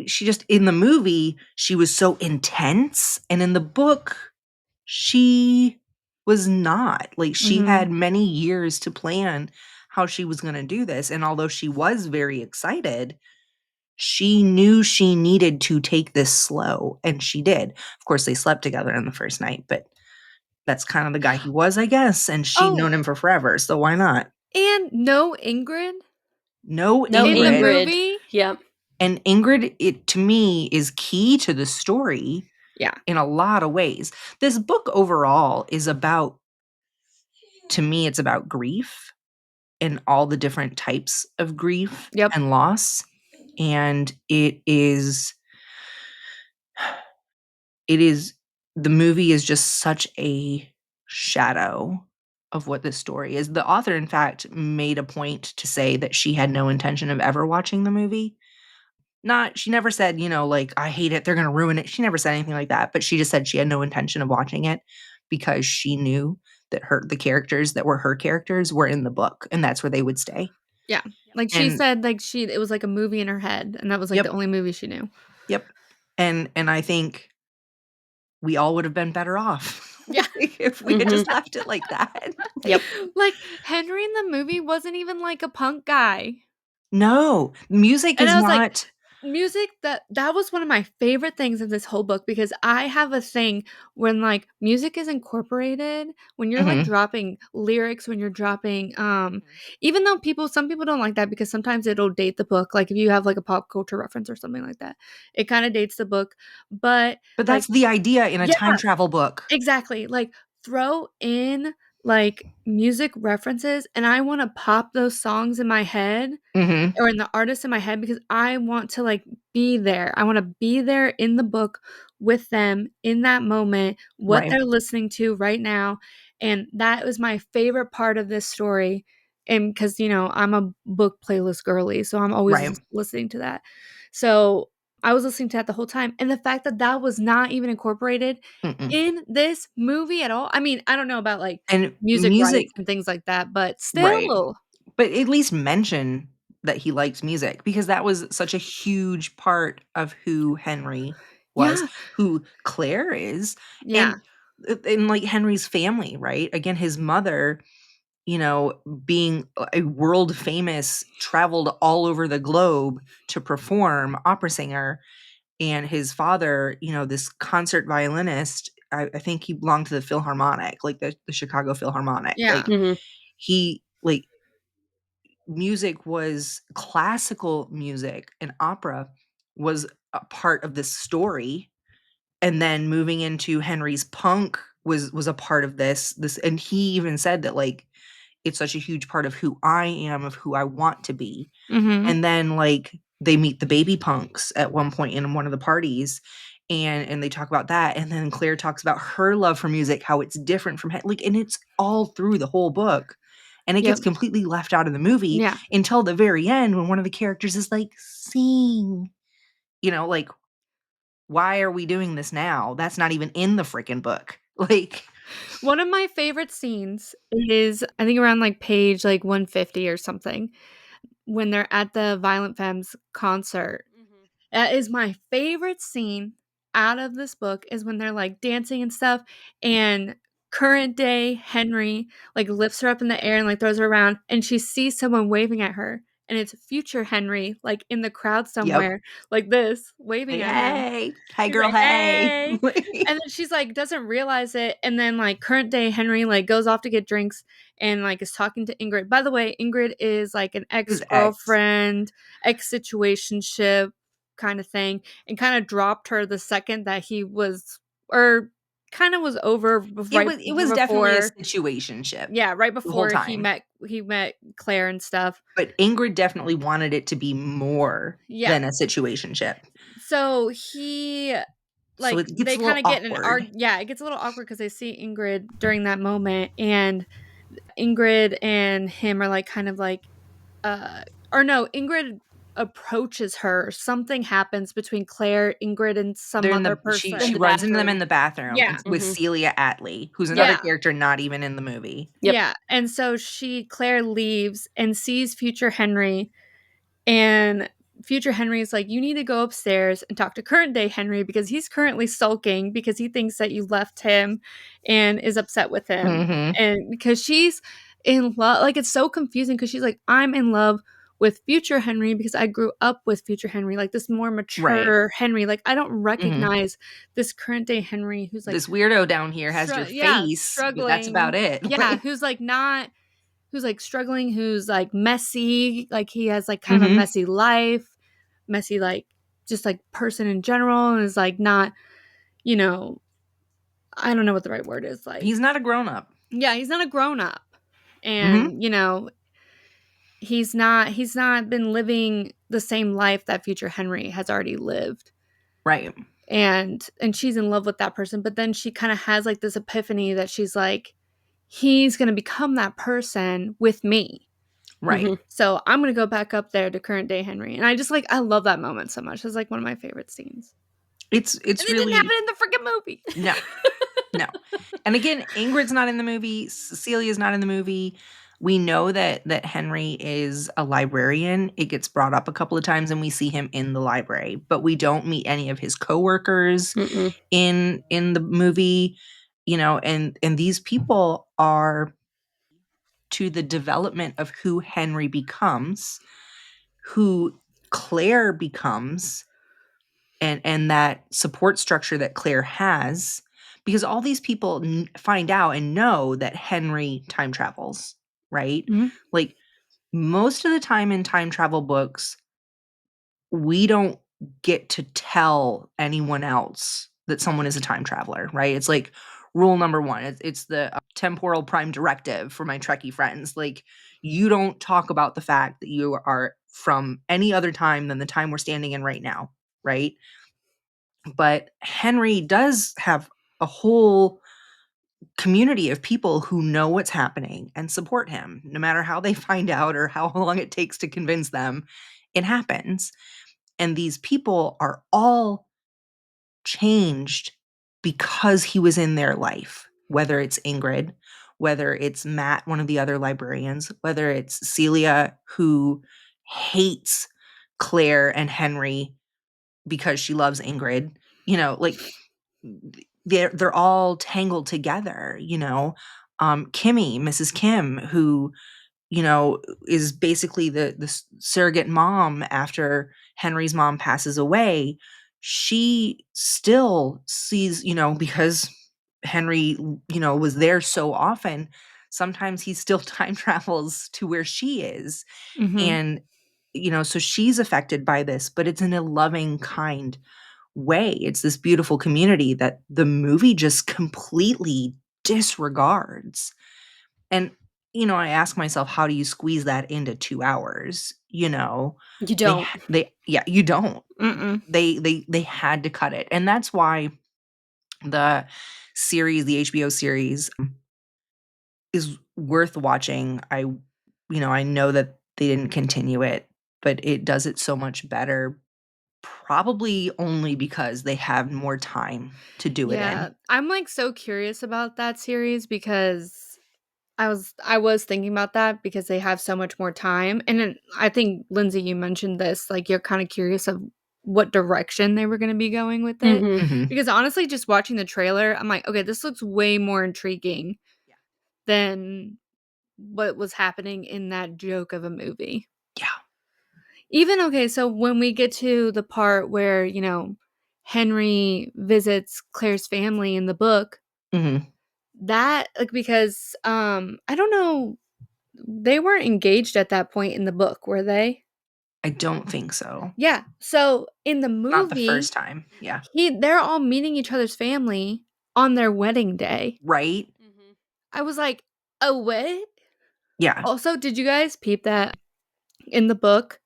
Speaker 1: she just, in the movie, she was so intense, and in the book, she was not. Like, she
Speaker 2: Mhm.
Speaker 1: had many years to plan how she was gonna do this, and although she was very excited, she knew she needed to take this slow, and she did. Of course, they slept together on the first night, but that's kind of the guy he was, I guess, and she'd
Speaker 2: Oh,
Speaker 1: known him for forever, so why not?
Speaker 2: and no Ingrid
Speaker 1: No
Speaker 3: No
Speaker 2: in the
Speaker 1: Ingrid,
Speaker 3: Ingrid.
Speaker 2: movie?
Speaker 3: Yep.
Speaker 1: and Ingrid, it to me, is key to the story
Speaker 2: Yeah.
Speaker 1: in a lot of ways. This book overall is about, to me, it's about grief and all the different types of grief
Speaker 2: Yep.
Speaker 1: and loss, and it is the movie is just such a shadow of what this story is. The author, in fact, made a point to say that she had no intention of ever watching the movie. Not She never said, like, "I hate it, they're gonna ruin it." She never said anything like that, but she just said she had no intention of watching it because she knew that the characters that were her characters were in the book, and that's where they would stay.
Speaker 2: Yeah. Like, she
Speaker 1: And
Speaker 2: said, like, it was like a movie in her head, and that was, like, the
Speaker 1: yep,
Speaker 2: only movie she knew.
Speaker 1: yep. And I think we all would have been better off,
Speaker 2: Yeah.
Speaker 1: like, if we had
Speaker 3: Mhm.
Speaker 1: just left it like that.
Speaker 3: Yep.
Speaker 2: Like, Henry in the movie wasn't even, like, a punk guy.
Speaker 1: No, music
Speaker 2: And
Speaker 1: is
Speaker 2: I was like,
Speaker 1: not.
Speaker 2: music, that was one of my favorite things of this whole book, because I have a thing when, like, music is incorporated, when you're, like,
Speaker 1: Mhm,
Speaker 2: dropping lyrics, when you're dropping, even though some people don't like that because sometimes it'll date the book, like, if you have, like, a pop culture reference or something like that, it kinda dates the book, but,
Speaker 1: but
Speaker 2: like,
Speaker 1: that's the idea in a
Speaker 2: yeah,
Speaker 1: time travel book.
Speaker 2: exactly, like, throw in, like, music references, and I wanna pop those songs in my head
Speaker 1: Mhm,
Speaker 2: or in the artist in my head because I want to, like, be there. I wanna be there in the book with them in that moment, what
Speaker 1: right,
Speaker 2: they're listening to right now, and that was my favorite part of this story, and because I'm a book playlist girly, so I'm always
Speaker 1: right,
Speaker 2: listening to that. So, I was listening to that the whole time, and the fact that that was not even incorporated
Speaker 1: mm-mm,
Speaker 2: in this movie at all. I mean, I don't know about, like,
Speaker 1: and
Speaker 2: music
Speaker 1: music,
Speaker 2: rights and things like that, but
Speaker 1: right,
Speaker 2: still.
Speaker 1: but at least mention that he likes music because that was such a huge part of who Henry was,
Speaker 2: Yeah,
Speaker 1: who Claire is,
Speaker 2: yeah.
Speaker 1: and, like, Henry's family, right? Again, his mother, being a world famous, traveled all over the globe to perform, opera singer, and his father, this concert violinist. I think he belonged to the Philharmonic, like the Chicago Philharmonic.
Speaker 2: Yeah.
Speaker 1: Like,
Speaker 3: Mhm.
Speaker 1: he like music was classical music and opera was a part of this story, and then moving into Henry's punk was a part of this, and he even said that, like, it's such a huge part of who I am, of who I want to be.
Speaker 2: Mhm.
Speaker 1: And then, like, they meet the baby punks at one point in one of the parties, and they talk about that, and then Claire talks about her love for music, how it's different from like, and it's all through the whole book, and it
Speaker 2: Yep.
Speaker 1: gets completely left out of the movie
Speaker 2: Yeah.
Speaker 1: until the very end when one of the characters is like, "Sing." Like, why are we doing this now? That's not even in the freaking book. Like,
Speaker 2: One of my favorite scenes is, I think, around, like, page, like, 150 or something, when they're at the Violent Femmes concert.
Speaker 3: Mhm.
Speaker 2: That is my favorite scene out of this book is when they're, like, dancing and stuff, and current day Henry, like, lifts her up in the air and, like, throws her around, and she sees someone waving at her, and it's future Henry, like, in the crowd
Speaker 1: yep.
Speaker 2: somewhere, like this, waving
Speaker 1: Like,
Speaker 2: at him.
Speaker 1: "Hey. Hey,
Speaker 2: He's
Speaker 1: girl,
Speaker 2: like,
Speaker 1: hey."
Speaker 2: "Hey." And then she's like, doesn't realize it, and then, like, current day Henry, like, goes off to get drinks and, like, is talking to Ingrid. By the way, Ingrid is, like, an
Speaker 1: His ex.
Speaker 2: ex-girlfriend, ex-situationship kinda thing, and kinda dropped her the second that he was, or kinda was over right
Speaker 1: It was definitely a
Speaker 2: before.
Speaker 1: situationship
Speaker 2: Yeah, right
Speaker 1: the whole
Speaker 2: before
Speaker 1: time,
Speaker 2: he met Claire and stuff.
Speaker 1: but Ingrid definitely wanted it to be more
Speaker 2: Yeah.
Speaker 1: than a situationship,
Speaker 2: So he,
Speaker 1: so
Speaker 2: like,
Speaker 1: it gets
Speaker 2: they
Speaker 1: a little
Speaker 2: kinda get in an
Speaker 1: awkward.
Speaker 2: yeah, it gets a little awkward because they see Ingrid during that moment, and Ingrid and him are, like, kind of like, uh or no, Ingrid approaches her, something happens between Claire, Ingrid, and some
Speaker 1: They're in
Speaker 2: other
Speaker 1: the she
Speaker 3: In
Speaker 1: she
Speaker 3: the
Speaker 2: person.
Speaker 1: runs into them in
Speaker 3: bathroom.
Speaker 1: the bathroom
Speaker 2: Yeah,
Speaker 1: and with
Speaker 3: Mhm.
Speaker 1: Celia Attlee, who's another
Speaker 2: yeah,
Speaker 1: character not even in the movie.
Speaker 3: Yep.
Speaker 2: yeah, and so Claire leaves and sees future Henry, and future Henry is like, you need to go upstairs and talk to current day Henry because he's currently sulking because he thinks that you left him and is upset with him.
Speaker 1: Mhm.
Speaker 2: And because she's in love, like, it's so confusing because she's like, I'm in love with future Henry because I grew up with future Henry, like this more mature Henry. Like, I don't recognize this current day Henry who's like,
Speaker 1: this weirdo down here has your face, but that's about
Speaker 2: struggling.
Speaker 1: it.
Speaker 2: Yeah, who's like not, who's like struggling, who's like messy, like he has like kind of a
Speaker 1: Mhm.
Speaker 2: messy life, messy like just like person in general, and is like not, you know, I don't know what the right word is. Like,
Speaker 1: He's not a grown up.
Speaker 2: yeah, he's not a grown up,
Speaker 1: Mhm.
Speaker 2: and you know, he's not been living the same life that future Henry has already lived.
Speaker 1: Right.
Speaker 2: And she's in love with that person, but then she kind of has like this epiphany that she's like, he's going to become that person with me.
Speaker 1: Right.
Speaker 3: Mhm.
Speaker 2: So I'm going to go back up there to current day Henry. And I just like, I love that moment so much. It's like one of my favorite scenes.
Speaker 1: It's
Speaker 2: And it didn't
Speaker 1: really
Speaker 2: happen in the freaking movie.
Speaker 1: no. No. And again, Ingrid's not in the movie, Cecilia's not in the movie. We know that Henry is a librarian. It gets brought up a couple of times and we see him in the library, but we don't meet any of his coworkers
Speaker 3: Mm-mm.
Speaker 1: in the movie, you know, and these people are to the development of who Henry becomes, who Claire becomes, and that support structure that Claire has, because all these people find out and know that Henry time travels, right?
Speaker 2: Mhm.
Speaker 1: Like most of the time in time travel books, we don't get to tell anyone else that someone is a time traveler, right? It's like rule number one. It's the temporal prime directive for my Trekkie friends. Like, you don't talk about the fact that you are from any other time than the time we're standing in right now, right? But Henry does have a whole community of people who know what's happening and support him, no matter how they find out or how long it takes to convince them. It happens. And these people are all changed because he was in their life, whether it's Ingrid, whether it's Matt, one of the other librarians, whether it's Celia, who hates Claire and Henry because she loves Ingrid. You know, like they're all tangled together, you know. Kimmy, Mrs. Kim, who, you know, is basically the surrogate mom after Henry's mom passes away. She still sees, you know, because Henry, you know, was there so often, sometimes he still time travels to where she is.
Speaker 2: Mhm.
Speaker 1: And, you know, so she's affected by this, but it's in a loving, kind way. It's this beautiful community that the movie just completely disregards. And, you know, I ask myself, how do you squeeze that into 2 hours? You know,
Speaker 3: You don't.
Speaker 1: yeah, you don't.
Speaker 2: Mm-mm.
Speaker 1: They had to cut it. And that's why the series, the HBO series, is worth watching. I know that they didn't continue it, but it does it so much better, probably only because they have more time to do it
Speaker 2: Yeah,
Speaker 1: in.
Speaker 2: I'm like so curious about that series because I was thinking about that because they have so much more time. And then I think Lindsay, you mentioned this, like you're kind of curious of what direction they were going to be going with it.
Speaker 3: Mhm.
Speaker 1: Mhm.
Speaker 2: Because honestly, just watching the trailer, I'm like, okay, this looks way more intriguing
Speaker 1: Yeah.
Speaker 2: than what was happening in that joke of a movie.
Speaker 1: Yeah.
Speaker 2: Even okay, so when we get to the part where, you know, Henry visits Claire's family in the book,
Speaker 1: Mhm.
Speaker 2: that like because I don't know, they weren't engaged at that point in the book, were they?
Speaker 1: I don't think so.
Speaker 2: Yeah. So in the
Speaker 1: Not the
Speaker 2: movie,
Speaker 1: first time. Yeah.
Speaker 2: they're all meeting each other's family on their wedding day.
Speaker 1: Right?
Speaker 3: Mhm.
Speaker 2: I was like, "Oh, what?"
Speaker 1: Yeah.
Speaker 2: Also, did you guys peep that in the book,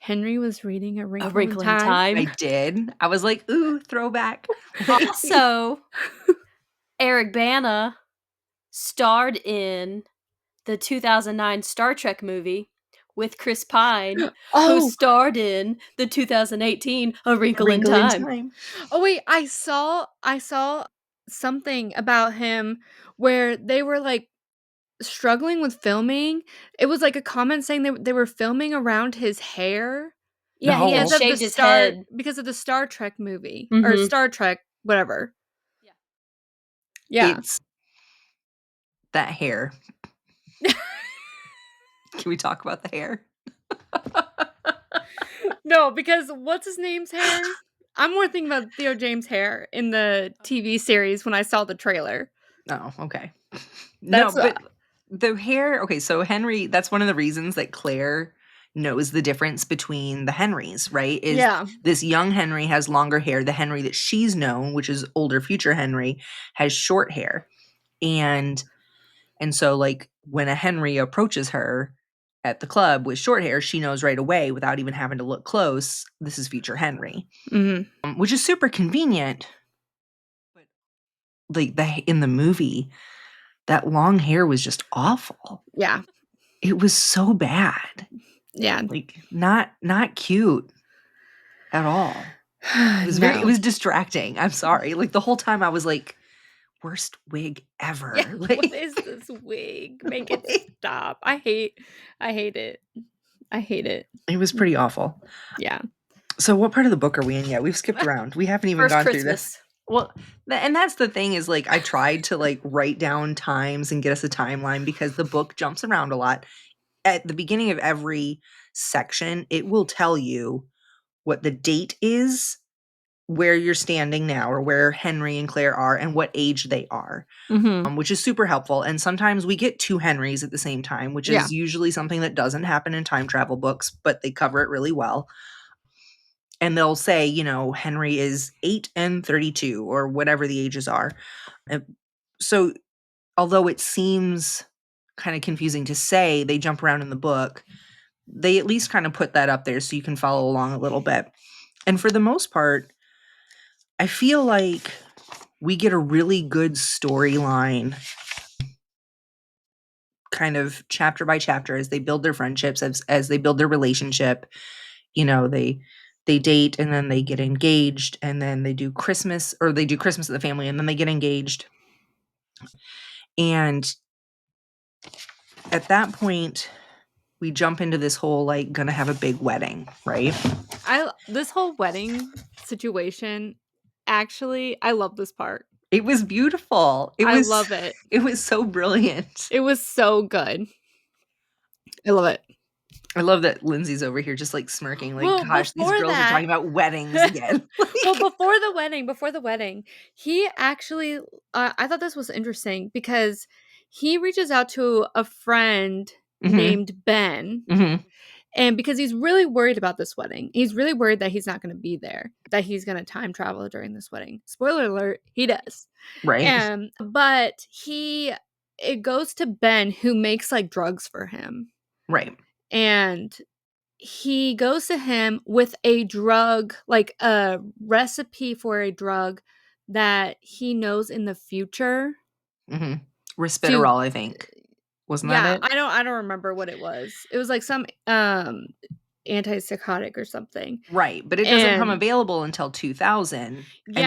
Speaker 2: Henry was reading A
Speaker 3: A
Speaker 2: Wrinkle in
Speaker 3: Wrinkle in
Speaker 2: Time?
Speaker 1: I
Speaker 3: Time.
Speaker 1: did. I was like, "Ooh, throwback."
Speaker 3: Also, Eric Bana starred in the 2009 Star Trek movie with Chris Pine, who
Speaker 2: Oh,
Speaker 3: starred in the 2018 A
Speaker 1: A
Speaker 3: Wrinkle in
Speaker 1: Wrinkle in
Speaker 3: Time.
Speaker 1: Time.
Speaker 2: oh wait, I saw something about him where they were like struggling with filming. It was like a comment saying they were filming around his hair.
Speaker 3: Yeah, he had
Speaker 1: No.
Speaker 3: shaved his head.
Speaker 2: Because of the Star Trek movie. Or
Speaker 3: Mhm.
Speaker 2: Star Trek, whatever.
Speaker 3: Yeah.
Speaker 2: Yeah.
Speaker 1: It's that hair. Can we talk about the hair?
Speaker 2: No, because what's his name's hair? I'm more thinking about Theo James' hair in the TV series when I saw the trailer.
Speaker 1: Oh, okay. No,
Speaker 2: That's
Speaker 1: but the hair, okay, so Henry, that's one of the reasons that Claire knows the difference between the Henrys, right? Is
Speaker 2: yeah.
Speaker 1: this young Henry has longer hair. The Henry that she's known, which is older future Henry, has short hair. And so like when a Henry approaches her at the club with short hair, she knows right away without even having to look close, this is future Henry. Which is super convenient. But like in the movie, that long hair was just awful.
Speaker 2: Yeah.
Speaker 1: It was so bad.
Speaker 2: Yeah.
Speaker 1: Like not cute at all. It was
Speaker 2: No.
Speaker 1: it was distracting. I'm sorry. Like the whole time I was like, worst wig ever.
Speaker 2: Yeah,
Speaker 1: Like,
Speaker 2: what is this wig? Make it stop. I hate it. I hate it.
Speaker 1: it was pretty awful.
Speaker 2: Yeah.
Speaker 1: So what part of the book are we in yet? We've skipped around. We haven't even
Speaker 3: First
Speaker 1: gone through this.
Speaker 3: Christmas.
Speaker 1: Well, and that's the thing is like I tried to like write down times and get us a timeline because the book jumps around a lot. At the beginning of every section, it will tell you what the date is, where you're standing now, or where Henry and Claire are, and what age they are, which is super helpful. And sometimes we get two Henrys at the same time, which
Speaker 2: Yeah.
Speaker 1: is usually something that doesn't happen in time travel books, but they cover it really well. And they'll say, you know, Henry is 8 and 32, or whatever the ages are. So, although it seems kind of confusing to say, they jump around in the book, they at least kind of put that up there so you can follow along a little bit. And for the most part, I feel like we get a really good storyline kind of chapter by chapter as they build their friendships, as they build their relationship. You know, they date and then they get engaged and then they do Christmas with the family and then they get engaged. And at that point, we jump into this whole like gonna have a big wedding, right?
Speaker 2: This whole wedding situation, actually, I love this part.
Speaker 1: It was beautiful.
Speaker 2: I love it.
Speaker 1: It was so brilliant.
Speaker 2: It was so good. I love it.
Speaker 1: I love that Lindsay's over here just like smirking, like,
Speaker 2: Well,
Speaker 1: gosh, these
Speaker 2: before
Speaker 1: girls are
Speaker 2: that-
Speaker 1: talking about weddings again.
Speaker 2: Well, before the wedding, he actually, I thought this was interesting because he reaches out to a friend named Ben, and because he's really worried about this wedding. He's really worried that he's not going to be there, that he's going to time travel during this wedding. Spoiler alert, he does.
Speaker 1: Right.
Speaker 2: But it goes to Ben, who makes like drugs for him.
Speaker 1: Right.
Speaker 2: And he goes to him with a drug, like a recipe for a drug that he knows in the future.
Speaker 1: Resveratrol, I think. Wasn't that it?
Speaker 2: I don't remember what it was. It was like some antipsychotic or something.
Speaker 1: Right, but it doesn't come available until 2000.
Speaker 2: Yeah,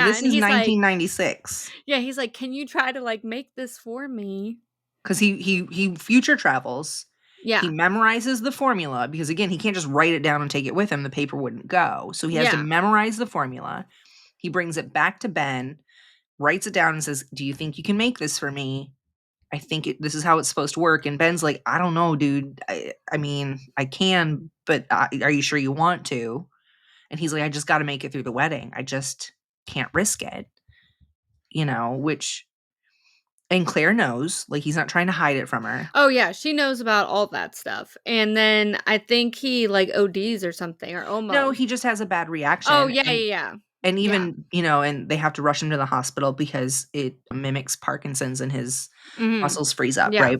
Speaker 1: and this
Speaker 2: and
Speaker 1: is
Speaker 2: he's like-
Speaker 1: 1996.
Speaker 2: Yeah, he's like, "Can you try to like make this for me?"
Speaker 1: Because he future travels.
Speaker 2: Yeah.
Speaker 1: He memorizes the formula because again, he can't just write it down and take it with him. The paper wouldn't go. So he has to
Speaker 2: Yeah.
Speaker 1: memorize the formula. He brings it back to Ben, writes it down and says, "Do you think you can make this for me? I think this is how it's supposed to work." And Ben's like, "I don't know, dude. I mean, I can, but are you sure you want to?" And he's like, "I just got to make it through the wedding. I just can't risk it." You know, and Claire knows, like he's not trying to hide it from her.
Speaker 2: Oh yeah, she knows about all that stuff. And then I think he like ODs or something, or almost.
Speaker 1: No, he just has a bad reaction.
Speaker 2: Oh yeah, yeah.
Speaker 1: And even, you know, and they have to rush him to the hospital because it mimics Parkinson's and his muscles freeze up,
Speaker 2: Yeah.
Speaker 1: right?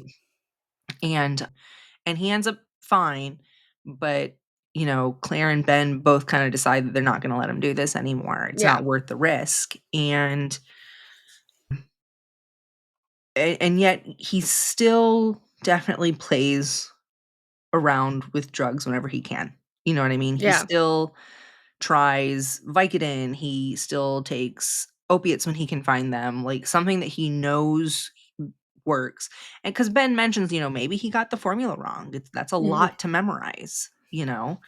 Speaker 1: And he ends up fine, but you know, Claire and Ben both kind of decide that they're not going to let him do this anymore. It's not worth the risk. And yet he still definitely plays around with drugs whenever he can. You know what I mean? He still tries Vicodin. He still takes opiates when he can find them, like something that he knows works. And because Ben mentions, you know, maybe he got the formula wrong. That's a lot to memorize, you know?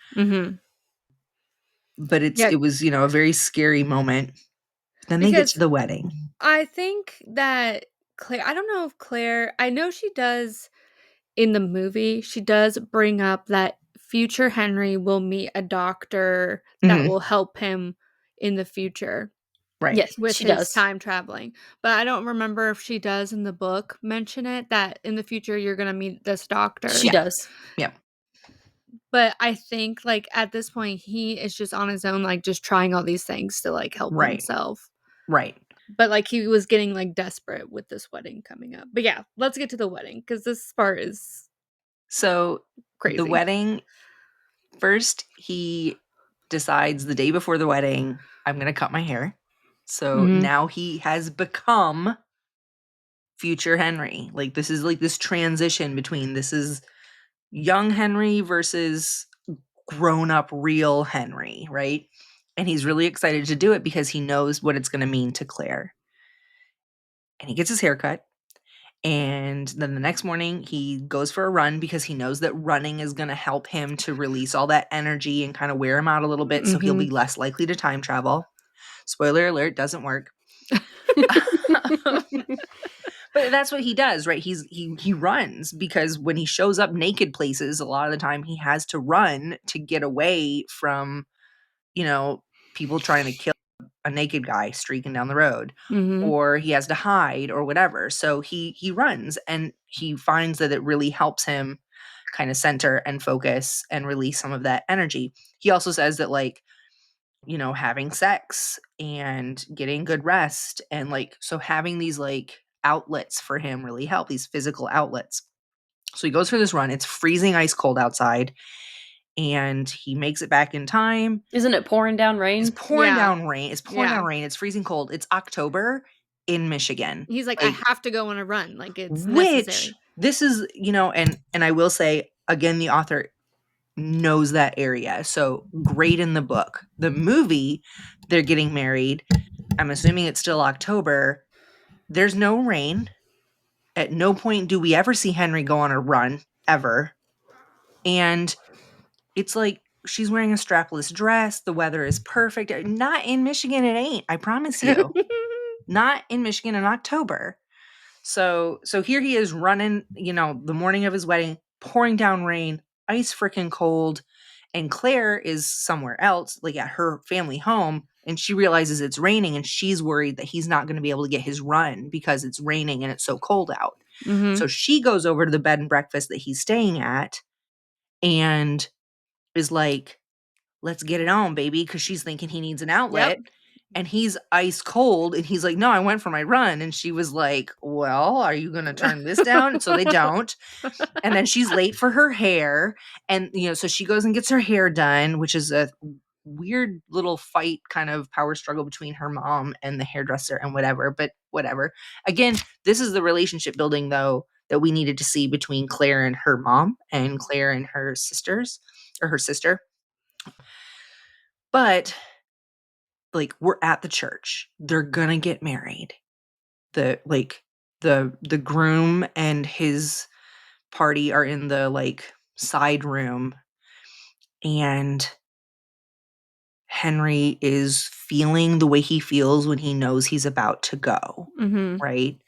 Speaker 1: but
Speaker 2: Yeah.
Speaker 1: it was, a very scary moment. Then they get
Speaker 2: Because
Speaker 1: to the wedding.
Speaker 2: I think that Claire, I don't know if Claire, I know she does in the movie, she does bring up that future Henry will meet a doctor that
Speaker 1: Mhm.
Speaker 2: will help him in the future
Speaker 1: Right.
Speaker 3: Yes,
Speaker 2: with
Speaker 3: she
Speaker 2: his
Speaker 3: does.
Speaker 2: time traveling. But I don't remember if she does in the book mention it, that in the future you're going to meet this doctor.
Speaker 3: She does.
Speaker 1: Yeah.
Speaker 2: But I think, like, at this point, he is just on his own, like, just trying all these things to, like, help
Speaker 1: Right.
Speaker 2: himself.
Speaker 1: Right.
Speaker 2: But, like, he was getting, like, desperate with this wedding coming up. But yeah, let's get to the wedding because this part is
Speaker 1: So the
Speaker 2: crazy.
Speaker 1: wedding, first he decides the day before the wedding, I'm going to cut my hair. So
Speaker 2: Mhm.
Speaker 1: now he has become future Henry. Like this is like this transition between this is young Henry versus grown up real Henry, right? And he's really excited to do it because he knows what it's going to mean to Claire. And he gets his hair cut. And then the next morning, he goes for a run because he knows that running is going to help him to release all that energy and kind of wear him out a little bit. So he'll be
Speaker 2: Mhm.
Speaker 1: less likely to time travel. Spoiler alert, doesn't work. But that's what he does, right? He runs because when he shows up naked places, a lot of the time he has to run to get away from, you know, people trying to kill a naked guy streaking down the road,
Speaker 2: Mhm.
Speaker 1: or he has to hide or whatever. So he runs and he finds that it really helps him kind of center and focus and release some of that energy. He also says that like, having sex and getting good rest and like so having these like outlets for him really help, these physical outlets. So he goes for this run. It's freezing ice cold outside and he makes it back in time.
Speaker 3: Isn't it pouring down
Speaker 1: It's
Speaker 3: rain?
Speaker 1: pouring
Speaker 2: Yeah.
Speaker 1: down rain. It's pouring
Speaker 2: Yeah.
Speaker 1: down rain. It's freezing cold. It's October in Michigan.
Speaker 2: He's like, "I
Speaker 1: Like
Speaker 2: have to go on a run, like, it's
Speaker 1: which
Speaker 2: necessary."
Speaker 1: this is, and I will say again, the author knows that area. So great in the book. The movie, they're getting married. I'm assuming it's still October. There's no rain. At no point do we ever see Henry go on a run ever. And it's like she's wearing a strapless dress. The weather is perfect. Not in Michigan, it ain't. I promise you. Not in Michigan in October. So here he is running, the morning of his wedding, pouring down rain, ice freaking cold, and Claire is somewhere else, like at her family home, and she realizes it's raining and she's worried that he's not going to be able to get his run because it's raining and it's so cold out.
Speaker 2: Mhm.
Speaker 1: So she goes over to the bed and breakfast that he's staying at and is like, let's get it on, baby, because she's thinking he needs an
Speaker 2: Yep.
Speaker 1: outlet. And he's ice cold. And he's like, no, I went for my run. And she was like, well, are you going to turn this down? So they don't. And then she's late for her hair. And, so she goes and gets her hair done, which is a weird little fight kind of power struggle between her mom and the hairdresser and whatever. But whatever. Again, this is the relationship building, though, that we needed to see between Claire and her mom and Claire and her sisters or her sister. But like we're at the church. They're gonna get married. The groom and his party are in the like side room and Henry is feeling the way he feels when he knows he's about to go,
Speaker 2: Mhm.
Speaker 1: right?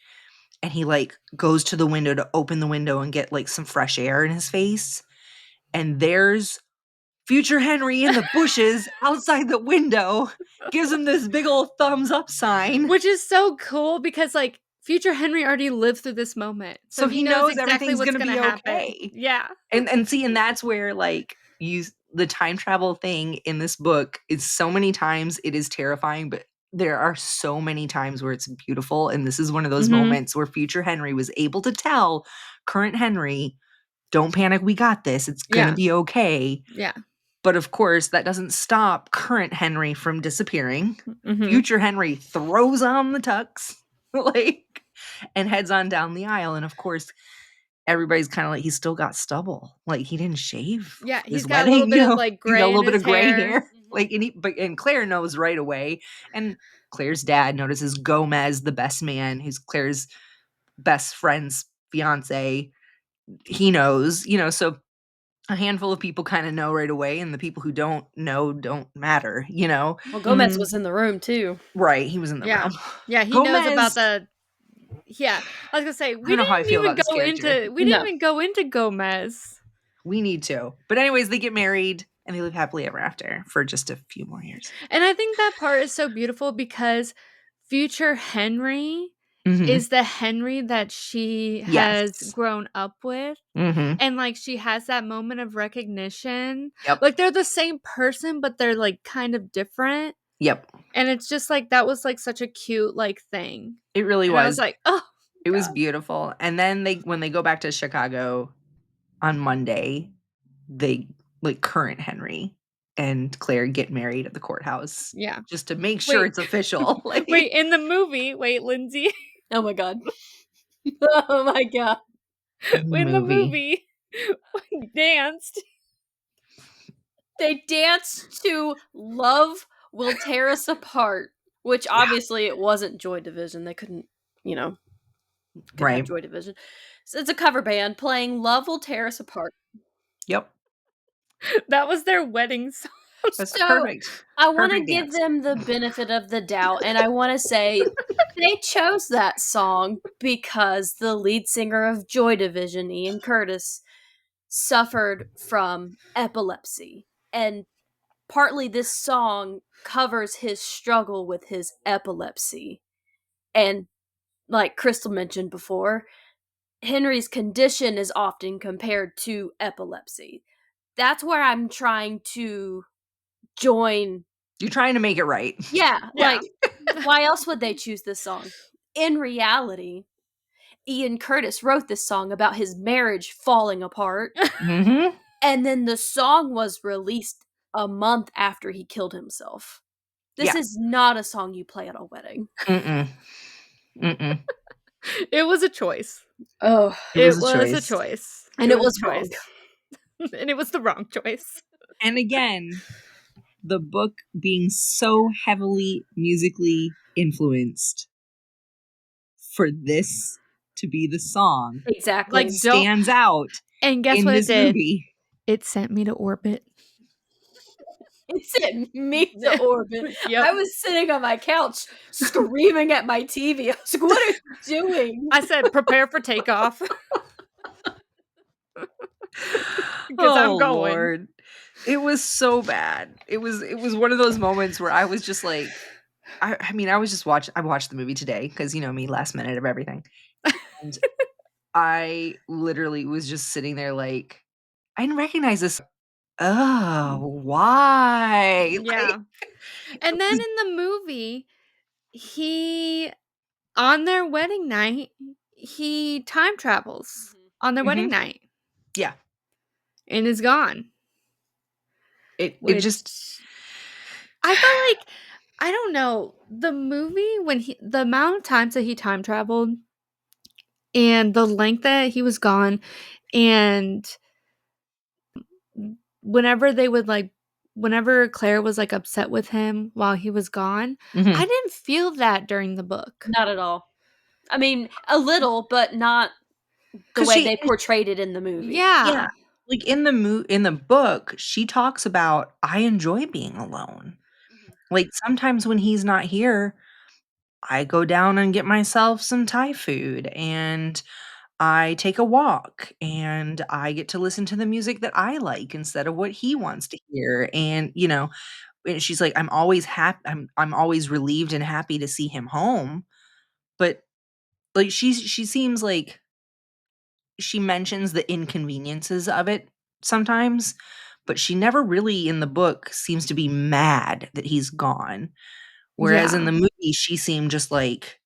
Speaker 1: And he like goes to the window to open the window and get like some fresh air in his face. And there's future Henry in the bushes outside the window, gives him this big old thumbs up sign.
Speaker 2: Which is so cool because, like, future Henry already lived through this moment, so
Speaker 1: So
Speaker 2: he
Speaker 1: he
Speaker 2: knows
Speaker 1: knows
Speaker 2: exactly
Speaker 1: everything's
Speaker 2: what's
Speaker 1: gonna
Speaker 2: gonna
Speaker 1: be
Speaker 2: happen.
Speaker 1: okay.
Speaker 2: Yeah.
Speaker 1: And see, and that's where like the time travel thing in this book is so many times it is terrifying, but there are so many times where it's beautiful. And this is one of those
Speaker 2: Mhm.
Speaker 1: moments where future Henry was able to tell current Henry, don't panic, we got this. It's gonna
Speaker 2: Yeah.
Speaker 1: be okay.
Speaker 2: Yeah.
Speaker 1: But of course, that doesn't stop current Henry from disappearing.
Speaker 2: Mhm.
Speaker 1: Future Henry throws on the tux, like, and heads on down the aisle. And of course, everybody's kind of like, he's still got stubble. Like, he didn't shave
Speaker 2: Yeah,
Speaker 1: for
Speaker 2: he's
Speaker 1: his
Speaker 2: got a little
Speaker 1: wedding,
Speaker 2: bit of, like,
Speaker 1: he's got a
Speaker 2: gray in
Speaker 1: little bit
Speaker 2: his
Speaker 1: of gray
Speaker 2: hair.
Speaker 1: hair. Like, and Claire knows right away. And Claire's dad notices Gomez, the best man, who's Claire's best friend's fiance. He knows, so a handful of people kind of know right away, and the people who don't know don't matter, you know?
Speaker 3: Well, Gomez was in the room too.
Speaker 1: Right, he was in the
Speaker 2: Yeah.
Speaker 1: room.
Speaker 2: Yeah, he knows about
Speaker 1: Gomez,
Speaker 2: the Yeah. I was gonna say,
Speaker 1: I don't know how I feel about this character.
Speaker 2: we didn't even go into Gomez.
Speaker 1: We need to. But anyways, they get married and they live happily ever after for just a few more years.
Speaker 2: And I think that part is so beautiful because future Henry
Speaker 1: Mhm.
Speaker 2: is the Henry that she has
Speaker 1: Yes.
Speaker 2: grown up with.
Speaker 1: Mhm.
Speaker 2: And, like, she has that moment of recognition.
Speaker 1: Yep.
Speaker 2: Like, they're the same person, but they're, like, kind of different.
Speaker 1: Yep.
Speaker 2: And it's just, like, that was, like, such a cute, like, thing.
Speaker 1: It really
Speaker 2: And I
Speaker 1: was.
Speaker 2: was like, "Oh,
Speaker 1: It was
Speaker 2: God."
Speaker 1: beautiful. And then when they go back to Chicago on Monday, they like current Henry and Claire get married at the courthouse.
Speaker 2: Yeah.
Speaker 1: Just to make sure
Speaker 2: Wait.
Speaker 1: it's official. Like,
Speaker 2: Wait, in the movie Lindsay,
Speaker 3: Oh my god. Oh my god.
Speaker 2: in the movie, when danced.
Speaker 3: They danced to Love Will Tear Us Apart, which obviously it wasn't Joy Division. They couldn't, couldn't have
Speaker 1: Right.
Speaker 3: Joy Division. So it's a cover band playing Love Will Tear Us Apart.
Speaker 1: Yep.
Speaker 2: That was their wedding song.
Speaker 1: That's
Speaker 3: So,
Speaker 1: perfect.
Speaker 3: I want to
Speaker 1: Perfect
Speaker 3: give
Speaker 1: dance.
Speaker 3: them the benefit of the doubt, and I want to say they chose that song because the lead singer of Joy Division, Ian Curtis, suffered from epilepsy. And partly this song covers his struggle with his epilepsy. And like Crystal mentioned before, Henry's condition is often compared to epilepsy. That's where I'm trying to join.
Speaker 1: You're trying to make it right.
Speaker 3: Yeah,
Speaker 2: Yeah.
Speaker 3: like, why else would they choose this song? In reality, Ian Curtis wrote this song about his marriage falling apart,
Speaker 1: Mm-hmm.
Speaker 3: and then the song was released a month after he killed himself. This
Speaker 1: Yeah.
Speaker 3: is not a song you play at a wedding.
Speaker 1: Mm-mm. Mm-mm.
Speaker 2: It was a choice.
Speaker 3: Oh,
Speaker 1: It was a
Speaker 2: a
Speaker 1: choice.
Speaker 2: choice.
Speaker 3: and it was wrong.
Speaker 2: And it was the wrong choice.
Speaker 1: And again, the book being so heavily musically influenced for this to be the song
Speaker 3: Exactly.
Speaker 2: Like, don't
Speaker 1: stands out
Speaker 2: and guess
Speaker 1: in
Speaker 2: what it
Speaker 1: this
Speaker 2: did?
Speaker 1: movie.
Speaker 2: It sent me to orbit.
Speaker 3: It sent me to orbit.
Speaker 2: Yep.
Speaker 3: I was sitting on my couch screaming at my TV. I was like, what are you doing?
Speaker 2: I said, prepare for takeoff. Because I'm going.
Speaker 1: Lord. It was so bad. It was one of those moments where I was just like, I mean, I watched the movie today because you know me, last minute of everything. And I literally was just sitting there like, I didn't recognize this. Oh, why?
Speaker 2: Yeah. And then in the movie, on their wedding night, he time travels on their wedding night.
Speaker 1: Yeah.
Speaker 2: And is gone.
Speaker 1: It
Speaker 2: Which
Speaker 1: just
Speaker 2: I felt like, I don't know, the movie the amount of times that he time traveled and the length that he was gone, and whenever Claire was like upset with him while he was gone,
Speaker 1: Mhm.
Speaker 2: I didn't feel that during the book.
Speaker 3: Not at all. I mean, a little, but not the
Speaker 1: 'Cause
Speaker 3: way they portrayed it in the movie.
Speaker 2: Yeah.
Speaker 1: like in the book, she talks about, I enjoy being alone. Like sometimes when he's not here, I go down and get myself some Thai food and I take a walk and I get to listen to the music that I like instead of what he wants to hear. And, you know, and she's like, I'm always happy. I'm always relieved and happy to see him home. But like she seems like she mentions the inconveniences of it sometimes, but she never really in the book seems to be mad that he's gone. Whereas in
Speaker 2: Yeah.
Speaker 1: the movie, she seemed just like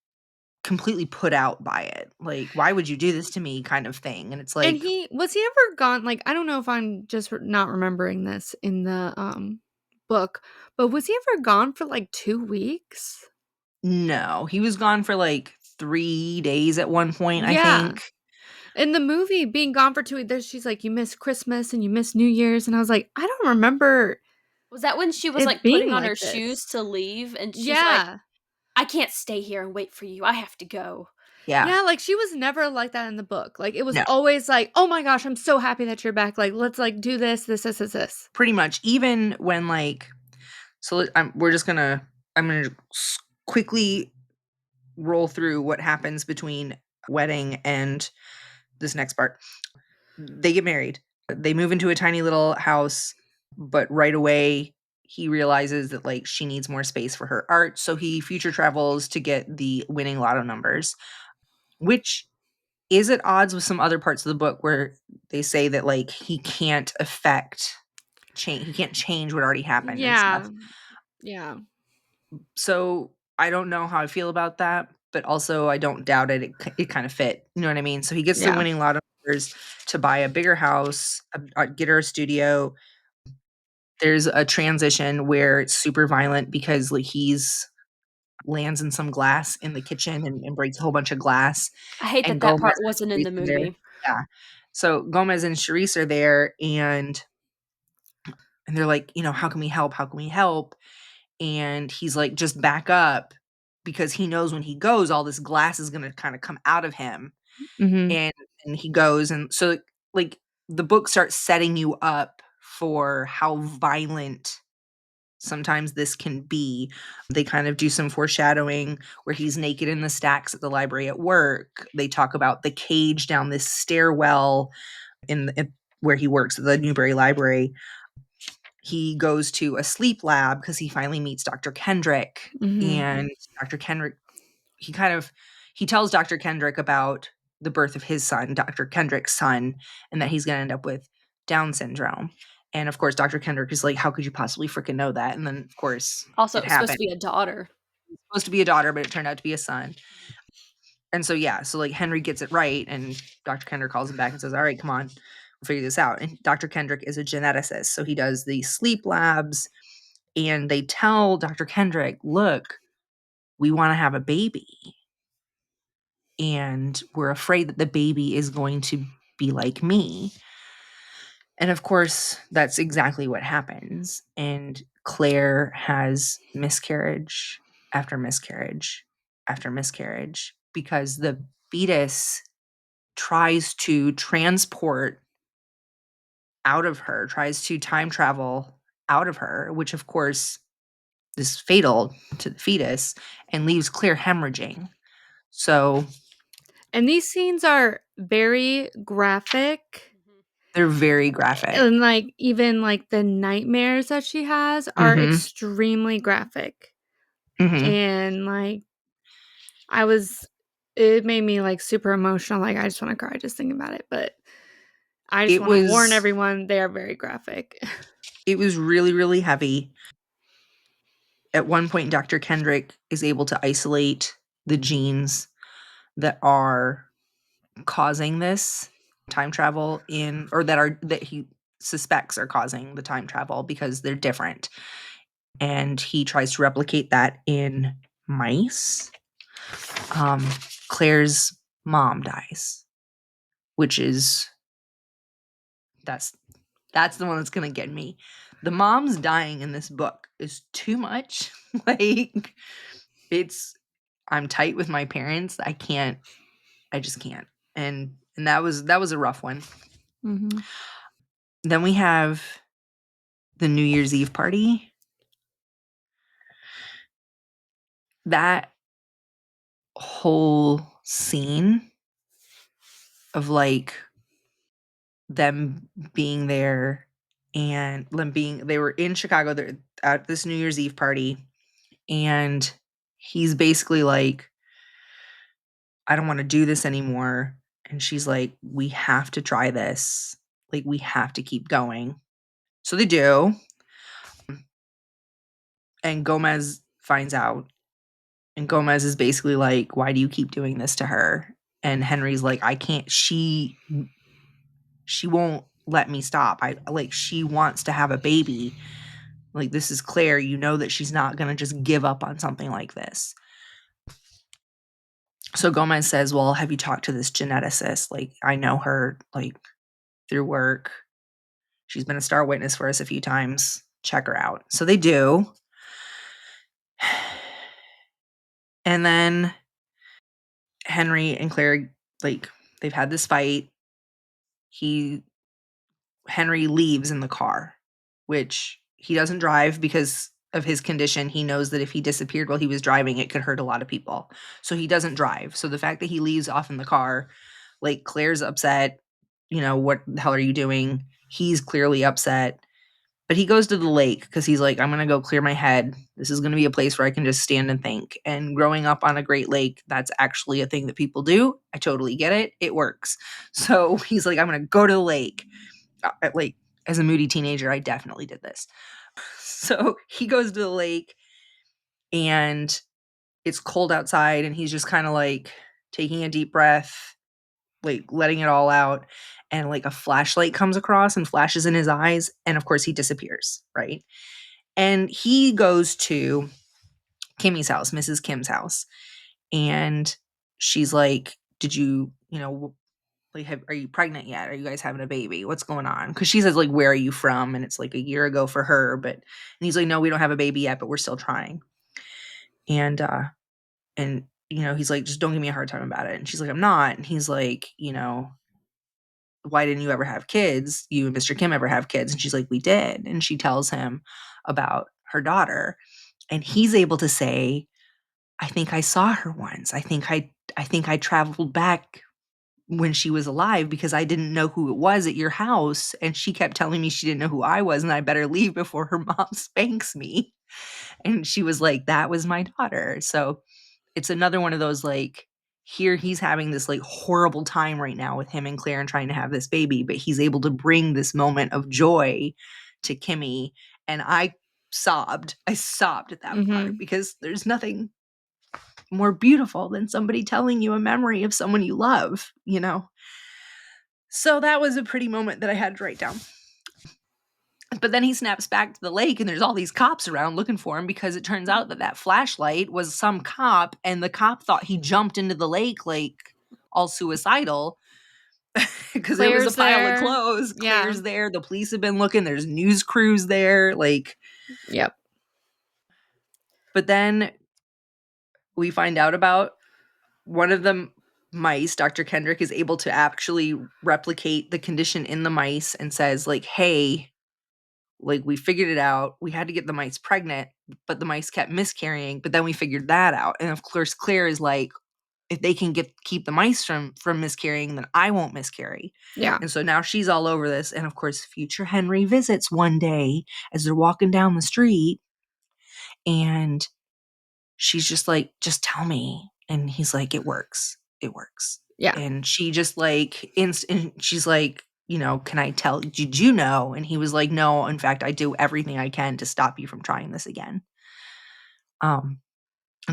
Speaker 1: completely put out by it. Like, why would you do this to me kind of thing. And it's
Speaker 2: And
Speaker 1: like,
Speaker 2: he ever gone, like, I don't know if I'm just not remembering this in the book, but was he ever gone for like 2 weeks?
Speaker 1: no, he was gone for like 3 days at one point, I
Speaker 2: Yeah.
Speaker 1: think.
Speaker 2: In the movie, being gone for 2 weeks, she's like, "You miss Christmas and you miss New Year's," and I was like, "I don't remember
Speaker 3: Was that when she was
Speaker 2: it
Speaker 3: like
Speaker 2: being
Speaker 3: putting on
Speaker 2: like
Speaker 3: her
Speaker 2: this."
Speaker 3: shoes to leave and she's like,
Speaker 2: Yeah.
Speaker 3: I can't stay here and wait for you. I have to go.
Speaker 1: Yeah.
Speaker 2: Yeah, like, she was never like that in the book. Like, it was
Speaker 1: No.
Speaker 2: always like, "Oh my gosh, I'm so happy that you're back. Like, let's, like, do this."
Speaker 1: Pretty much. Even when, like, so I'm gonna quickly roll through what happens between wedding and this next part. They get married. They move into a tiny little house, but right away he realizes that, like, she needs more space for her art, so he future travels to get the winning lotto numbers, which is at odds with some other parts of the book where they say that, like, he can't affect change. He can't change what already happened and stuff.
Speaker 2: Yeah. Yeah.
Speaker 1: So I don't know how I feel about that, but also I don't doubt it. It kind of fit. You know what I mean? So he gets the
Speaker 2: Yeah.
Speaker 1: winning lotto numbers to buy a bigger house, get her a studio. There's a transition where it's super violent because, like, he's lands in some glass in the kitchen and breaks a whole bunch of glass.
Speaker 3: I hate
Speaker 1: And
Speaker 3: that that
Speaker 1: Gomez
Speaker 3: part wasn't
Speaker 1: and
Speaker 3: in
Speaker 1: Charisse
Speaker 3: the
Speaker 1: are there.
Speaker 3: movie.
Speaker 1: Yeah. So Gomez and Charisse are there, and they're like, how can we help? How can we help? And he's like, just back up, because he knows when he goes, all this glass is gonna kind of come out of him.
Speaker 2: Mhm.
Speaker 1: And he goes, and so, like, the book starts setting you up for how violent sometimes this can be. They kind of do some foreshadowing where he's naked in the stacks at the library at work. They talk about the cage down this stairwell where he works at the Newberry Library. He goes to a sleep lab because he finally meets Dr. Kendrick,
Speaker 2: Mhm.
Speaker 1: and Dr. Kendrick, he tells Dr. Kendrick about the birth of his son, Dr. Kendrick's son, and that he's going to end up with Down syndrome. And of course, Dr. Kendrick is like, how could you possibly freaking know that? And then, of course,
Speaker 3: Also,
Speaker 1: it
Speaker 3: it was supposed
Speaker 1: happened.
Speaker 3: to be a daughter.
Speaker 1: It was supposed to be a daughter, but it turned out to be a son. And so, yeah, so, like, Henry gets it right, and Dr. Kendrick calls him back and says, all right, come on, we'll figure this out. And Dr. Kendrick is a geneticist, so he does the sleep labs, and they tell Dr. Kendrick, look, we want to have a baby, and we're afraid that the baby is going to be like me. And of course, that's exactly what happens. And Claire has miscarriage after miscarriage after miscarriage because the fetus tries to transport out of her, tries to time travel out of her, which of course is fatal to the fetus and leaves Claire hemorrhaging. So
Speaker 2: And these scenes are very graphic,
Speaker 1: they're very graphic.
Speaker 2: and, like, even, like, the nightmares that she has are
Speaker 1: Mhm.
Speaker 2: extremely graphic,
Speaker 1: Mhm.
Speaker 2: and, like, I was it made me, like, super emotional, like, I just wanna cry just thinking about it, but I just
Speaker 1: It
Speaker 2: wanna warn
Speaker 1: was
Speaker 2: everyone, they are very graphic.
Speaker 1: it was really, really heavy. At one point, Dr. Kendrick is able to isolate the genes that are causing this time travel that he suspects are causing the time travel because they're different. And he tries to replicate that in mice. Um, Claire's mom dies, which is that's that's the one that's gonna get me. The mom's dying in this book is too much. Like, it's I'm tight with my parents. I just can't. And that was a rough one.
Speaker 2: Mhm.
Speaker 1: Then we have the New Year's Eve party. That whole scene of, like, them being there and them being they were in Chicago, they're at this New Year's Eve party, and he's basically like, I don't want to do this anymore. And she's like, we have to try this. Like, we have to keep going. So they do. And Gomez finds out. And Gomez is basically like, why do you keep doing this to her? And Henry's like, I can't. She won't let me stop. She wants to have a baby. Like, this is Claire. You know that she's not going to just give up on something like this. So Gomez says, well, have you talked to this geneticist? Like, I know her, like, through work. She's been a star witness for us a few times. Check her out. So they do. And then Henry and Claire, like, they've had this fight. Henry leaves in the car, which he doesn't drive because of his condition. He knows that if he disappeared while he was driving, it could hurt a lot of people. So he doesn't drive. So the fact that he leaves off in the car, like, Claire's upset. What the hell are you doing? He's clearly upset. But he goes to the lake because he's like, I'm going to go clear my head. This is going to be a place where I can just stand and think. And growing up on a Great Lake, that's actually a thing that people do. I totally get it. It works. So he's like, I'm going to go to the lake. Like, as a moody teenager, I definitely did this. So he goes to the lake and it's cold outside and he's just kind of like taking a deep breath, like letting it all out. And like a flashlight comes across and flashes in his eyes. And of course he disappears, right? And he goes to Kimmy's house, Mrs. Kim's house. And she's like, did like, are you pregnant yet? Are you guys having a baby? What's going on? Because she says, like, where are you from? And it's like a year ago for her. And he's like, no, we don't have a baby yet, but we're still trying. And he's like, just don't give me a hard time about it. And she's like, I'm not. And he's like, why didn't you ever have kids? You and Mr. Kim ever have kids? And she's like, we did. And she tells him about her daughter. And he's able to say, I think I saw her once. I think I traveled back when she was alive because I didn't know who it was at your house. And she kept telling me she didn't know who I was and I better leave before her mom spanks me. And she was like, that was my daughter. So it's another one of those, like, here he's having this like horrible time right now with him and Claire and trying to have this baby, but he's able to bring this moment of joy to Kimmy. And I sobbed at that part because there's nothing more beautiful than somebody telling you a memory of someone you love. So that was a pretty moment that I had to write down. But then he snaps back to the lake and there's all these cops around looking for him because it turns out that flashlight was some cop, and the cop thought he jumped into the lake like all suicidal because it was a
Speaker 2: Claire's
Speaker 1: pile of
Speaker 2: there.
Speaker 1: clothes.
Speaker 2: Yeah.
Speaker 1: Claire's there. The police have been looking. There's news crews there. Like,
Speaker 2: Yep.
Speaker 1: but then we find out about one of the mice. Dr. Kendrick is able to actually replicate the condition in the mice and says, like, hey, like, we figured it out. We had to get the mice pregnant, but the mice kept miscarrying. But then we figured that out. And of course, Claire is like, if they can keep the mice from miscarrying, then I won't miscarry.
Speaker 2: Yeah.
Speaker 1: And so now she's all over this. And of course, future Henry visits one day as they're walking down the street. And she's just like, just tell me. And he's like, it works. It works.
Speaker 2: Yeah.
Speaker 1: And she just like, and she's like, can I tell, did you know? And he was like, no, in fact, I do everything I can to stop you from trying this again. And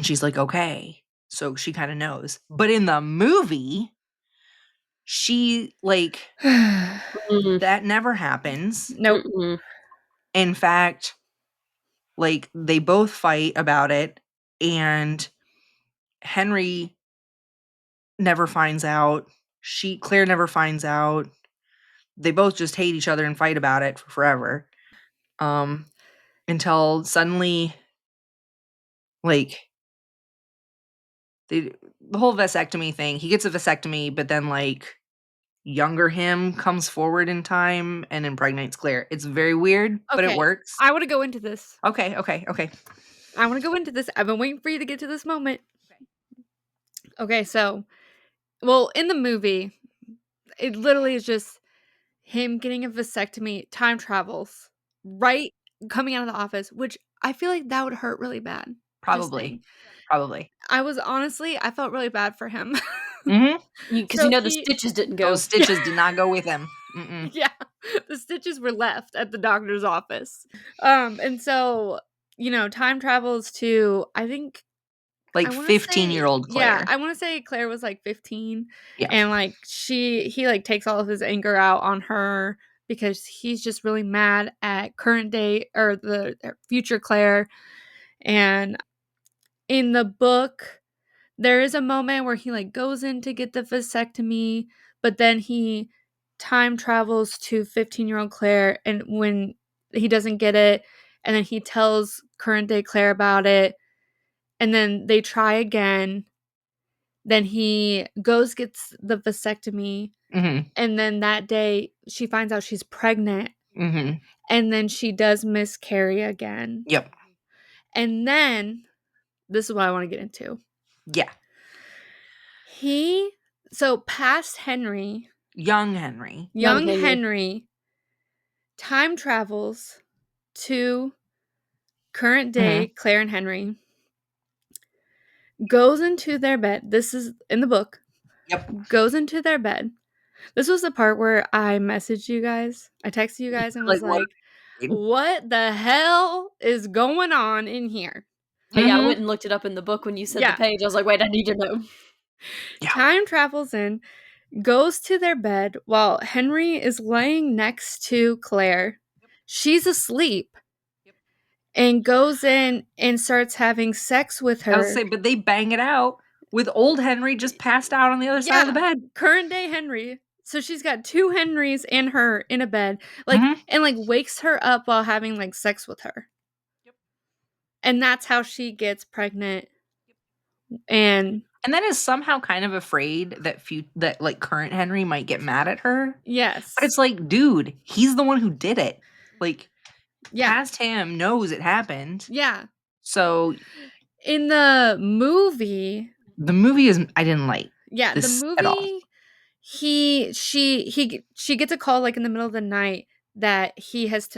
Speaker 1: she's like, okay. So she kind of knows. But in the movie, she like, that never happens.
Speaker 2: Nope.
Speaker 3: Mm-mm.
Speaker 1: In fact, like, they both fight about it, and Henry never finds out. Claire never finds out. They both just hate each other and fight about it for forever. Until suddenly, like, the whole vasectomy thing, he gets a vasectomy, but then, like, younger him comes forward in time and impregnates Claire. It's very weird, but it works.
Speaker 2: I want to go into this.
Speaker 1: Okay.
Speaker 2: I want to go into this. I've been waiting for you to get to this moment. Okay, so, well, in the movie, it literally is just him getting a vasectomy, time travels, right, coming out of the office, which I feel like that would hurt really bad. Just saying.
Speaker 1: Probably.
Speaker 2: I felt really bad for him.
Speaker 1: Mm-hmm.
Speaker 3: Because
Speaker 2: So
Speaker 3: the stitches didn't go.
Speaker 1: Those stitches did not go with him. Mm-mm.
Speaker 2: Yeah, the stitches were left at the doctor's office. And so, time travels to, I think,
Speaker 1: Like,
Speaker 2: I wanna
Speaker 1: 15-year-old
Speaker 2: say, yeah,
Speaker 1: Claire.
Speaker 2: I wanna say Claire was, like, 15,
Speaker 1: Yeah.
Speaker 2: and, like, he, like, takes all of his anger out on her because he's just really mad at current day or the future Claire, and in the book, there is a moment where he, like, goes in to get the vasectomy, but then he time travels to 15-year-old Claire, and when he doesn't get it, and then he tells current day Claire about it, and then they try again, Then he gets the vasectomy, and then that day she finds out she's pregnant, and then she does miscarry again.
Speaker 1: Yep.
Speaker 2: And then this is what I want to get into.
Speaker 1: Yeah.
Speaker 2: So past Henry,
Speaker 1: Young Henry.
Speaker 2: young Henry time travels to current day Claire and Henry, goes into their bed. This is in the book.
Speaker 1: Yep.
Speaker 2: Goes into their bed. This was the part where I messaged you guys. I texted you guys and was like, what the hell is going on in here?
Speaker 3: Oh, yeah, I went and looked it up in the book when you said the page. I was like, wait, I need to know.
Speaker 1: Yeah.
Speaker 2: Time travels in, goes to their bed while Henry is laying next to Claire. She's asleep. And goes in and starts having sex with her.
Speaker 1: I was saying, but they bang it out with old Henry just passed out on the other side of the bed.
Speaker 2: Current day Henry. So she's got two Henrys and her in a bed, like, and like wakes her up while having like sex with her.
Speaker 1: Yep.
Speaker 2: And that's how she gets pregnant. And
Speaker 1: then is somehow kind of afraid that like current Henry might get mad at her.
Speaker 2: Yes.
Speaker 1: But it's like, dude, he's the one who did it. Like, past him knows it happened.
Speaker 2: Yeah.
Speaker 1: So
Speaker 2: in the movie
Speaker 1: I didn't like.
Speaker 2: Yeah,
Speaker 1: this
Speaker 2: the
Speaker 1: at all.
Speaker 2: movie she gets a call like in the middle of the night that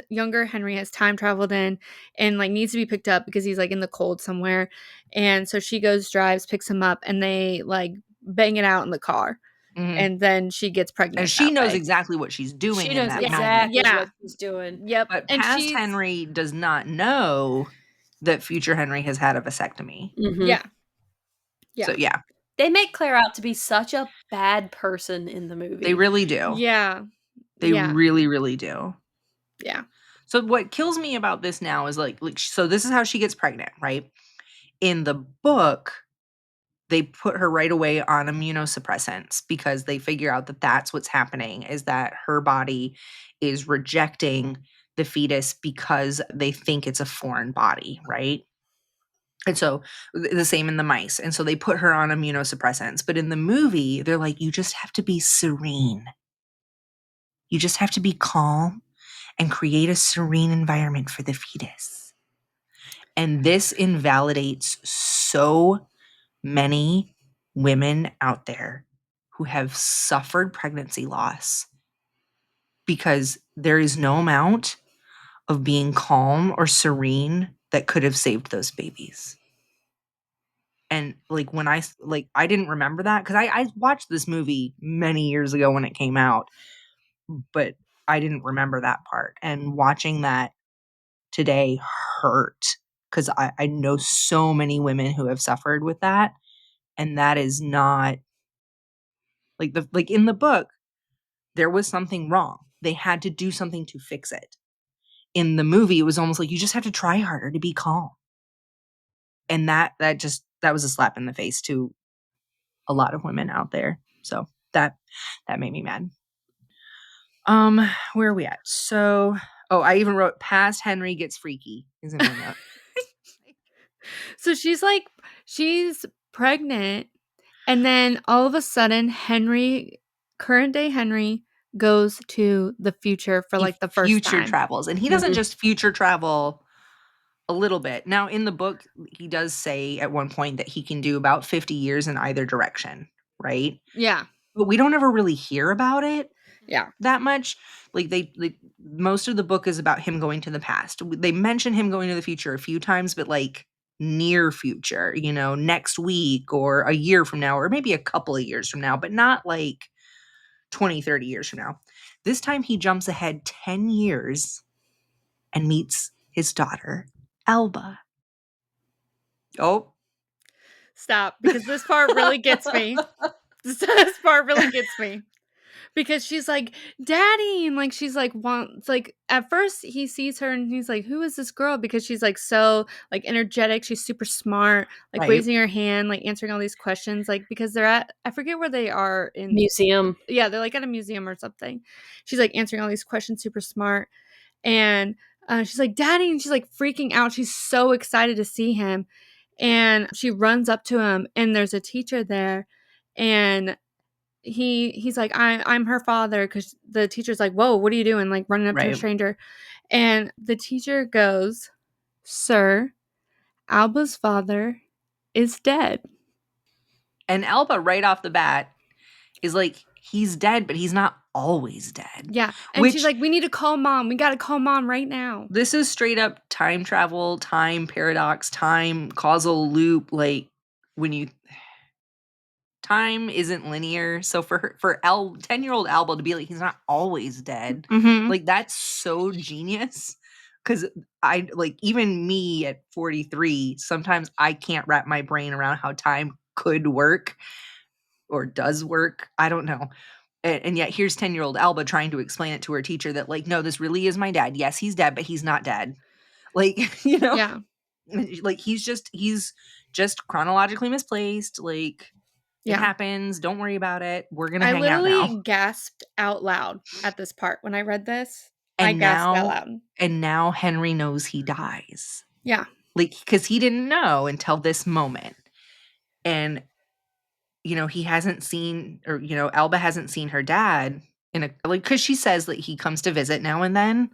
Speaker 2: younger Henry has time traveled in and like needs to be picked up because he's like in the cold somewhere. And so she drives, picks him up, and they like bang it out in the car. And then she gets pregnant.
Speaker 1: And she knows exactly what she's doing.
Speaker 3: She knows exactly what she's doing.
Speaker 2: Yep.
Speaker 1: But past Henry does not know that future Henry has had a vasectomy.
Speaker 2: Yeah.
Speaker 1: So yeah.
Speaker 3: They make Claire out to be such a bad person in the movie.
Speaker 1: They really do.
Speaker 2: Yeah.
Speaker 1: They really, really do.
Speaker 2: Yeah.
Speaker 1: So what kills me about this now is like so this is how she gets pregnant, right? In the book, they put her right away on immunosuppressants because they figure out that that's what's happening, is that her body is rejecting the fetus because they think it's a foreign body, right? And so the same in the mice. And so they put her on immunosuppressants. But in the movie, they're like, you just have to be serene. You just have to be calm and create a serene environment for the fetus. And this invalidates so many women out there who have suffered pregnancy loss because there is no amount of being calm or serene that could have saved those babies. And like when I didn't remember that because I watched this movie many years ago when it came out, but I didn't remember that part. And watching that today hurt because I know so many women who have suffered with that. And that is not like in the book, there was something wrong. They had to do something to fix it. In the movie, it was almost like you just have to try harder to be calm. And that was a slap in the face to a lot of women out there. So that made me mad. Where are we at? So, I even wrote past Henry gets freaky. Isn't my note?
Speaker 2: So she's pregnant, and then all of a sudden current day Henry goes to the future for like the first
Speaker 1: future
Speaker 2: time.
Speaker 1: travels. And he doesn't just future travel a little bit. Now in the book, he does say at one point that he can do about 50 years in either direction, right?
Speaker 2: Yeah.
Speaker 1: But we don't ever really hear about it.
Speaker 2: Yeah.
Speaker 1: That much. Like most of the book is about him going to the past. They mention him going to the future a few times, but like near future, next week or a year from now, or maybe a couple of years from now, but not like 20, 30 years from now. This time he jumps ahead 10 years and meets his daughter, Alba. Oh.
Speaker 2: Stop, because this part really gets me. This part really gets me. Because she's like, Daddy, and like she's like at first he sees her and he's like, who is this girl? Because she's like so like energetic, she's super smart, like raising her hand, like answering all these questions, like because they're at, I forget where they are in
Speaker 3: museum.
Speaker 2: Yeah, they're like at a museum or something. She's like answering all these questions, super smart, and she's like, Daddy, and she's like freaking out. She's so excited to see him. And she runs up to him, and there's a teacher there, and he's like, I'm her father, because the teacher's like, whoa, what are you doing? Like running up to a
Speaker 1: Right.
Speaker 2: stranger. And the teacher goes, sir, Alba's father is dead.
Speaker 1: And Alba, right off the bat, is like, he's dead, but he's not always dead.
Speaker 2: Yeah. And she's
Speaker 1: Which,
Speaker 2: like, we need to call mom. We got to call mom right now.
Speaker 1: this is straight up time travel, time paradox, time causal loop. Like, when you time isn't linear. So for her, for 10-year-old Alba to be like, he's not always dead.
Speaker 2: Mm-hmm.
Speaker 1: Like, that's so genius. Cause I like, even me at 43, sometimes I can't wrap my brain around how time could work or does work. I don't know. And yet here's 10-year-old Alba trying to explain it to her teacher that, like, no, this really is my dad. Yes, he's dead, but he's not dead. Like,
Speaker 2: Yeah.
Speaker 1: like he's just chronologically misplaced. Like, it
Speaker 2: Yeah.
Speaker 1: happens. Don't worry about it. We're gonna
Speaker 2: I
Speaker 1: hang out
Speaker 2: literally
Speaker 1: now.
Speaker 2: gasped out loud at this part when I read this. I
Speaker 1: And
Speaker 2: gasped out
Speaker 1: now,
Speaker 2: loud.
Speaker 1: Henry knows he dies.
Speaker 2: Yeah.
Speaker 1: Like, because he didn't know until this moment. And he hasn't seen, or Alba hasn't seen her dad in a, like, because she says that he comes to visit now and then,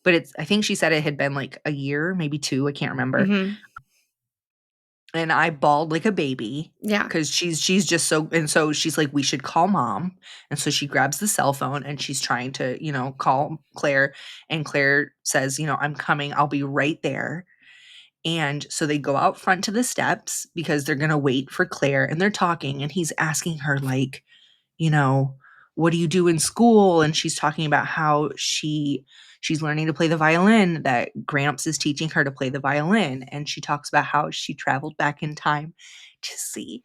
Speaker 1: but I think she said it had been like a year, maybe 2, I can't remember.
Speaker 2: Mm-hmm.
Speaker 1: And I bawled like a baby
Speaker 2: Yeah.
Speaker 1: because she's just so, and so she's like, we should call mom. And so she grabs the cell phone and she's trying to, call Claire, and Claire says, I'm coming, I'll be right there. And so they go out front to the steps because they're going to wait for Claire, and they're talking, and he's asking her, like, what do you do in school? And she's talking about how she's learning to play the violin, that Gramps is teaching her to play the violin. And she talks about how she traveled back in time to see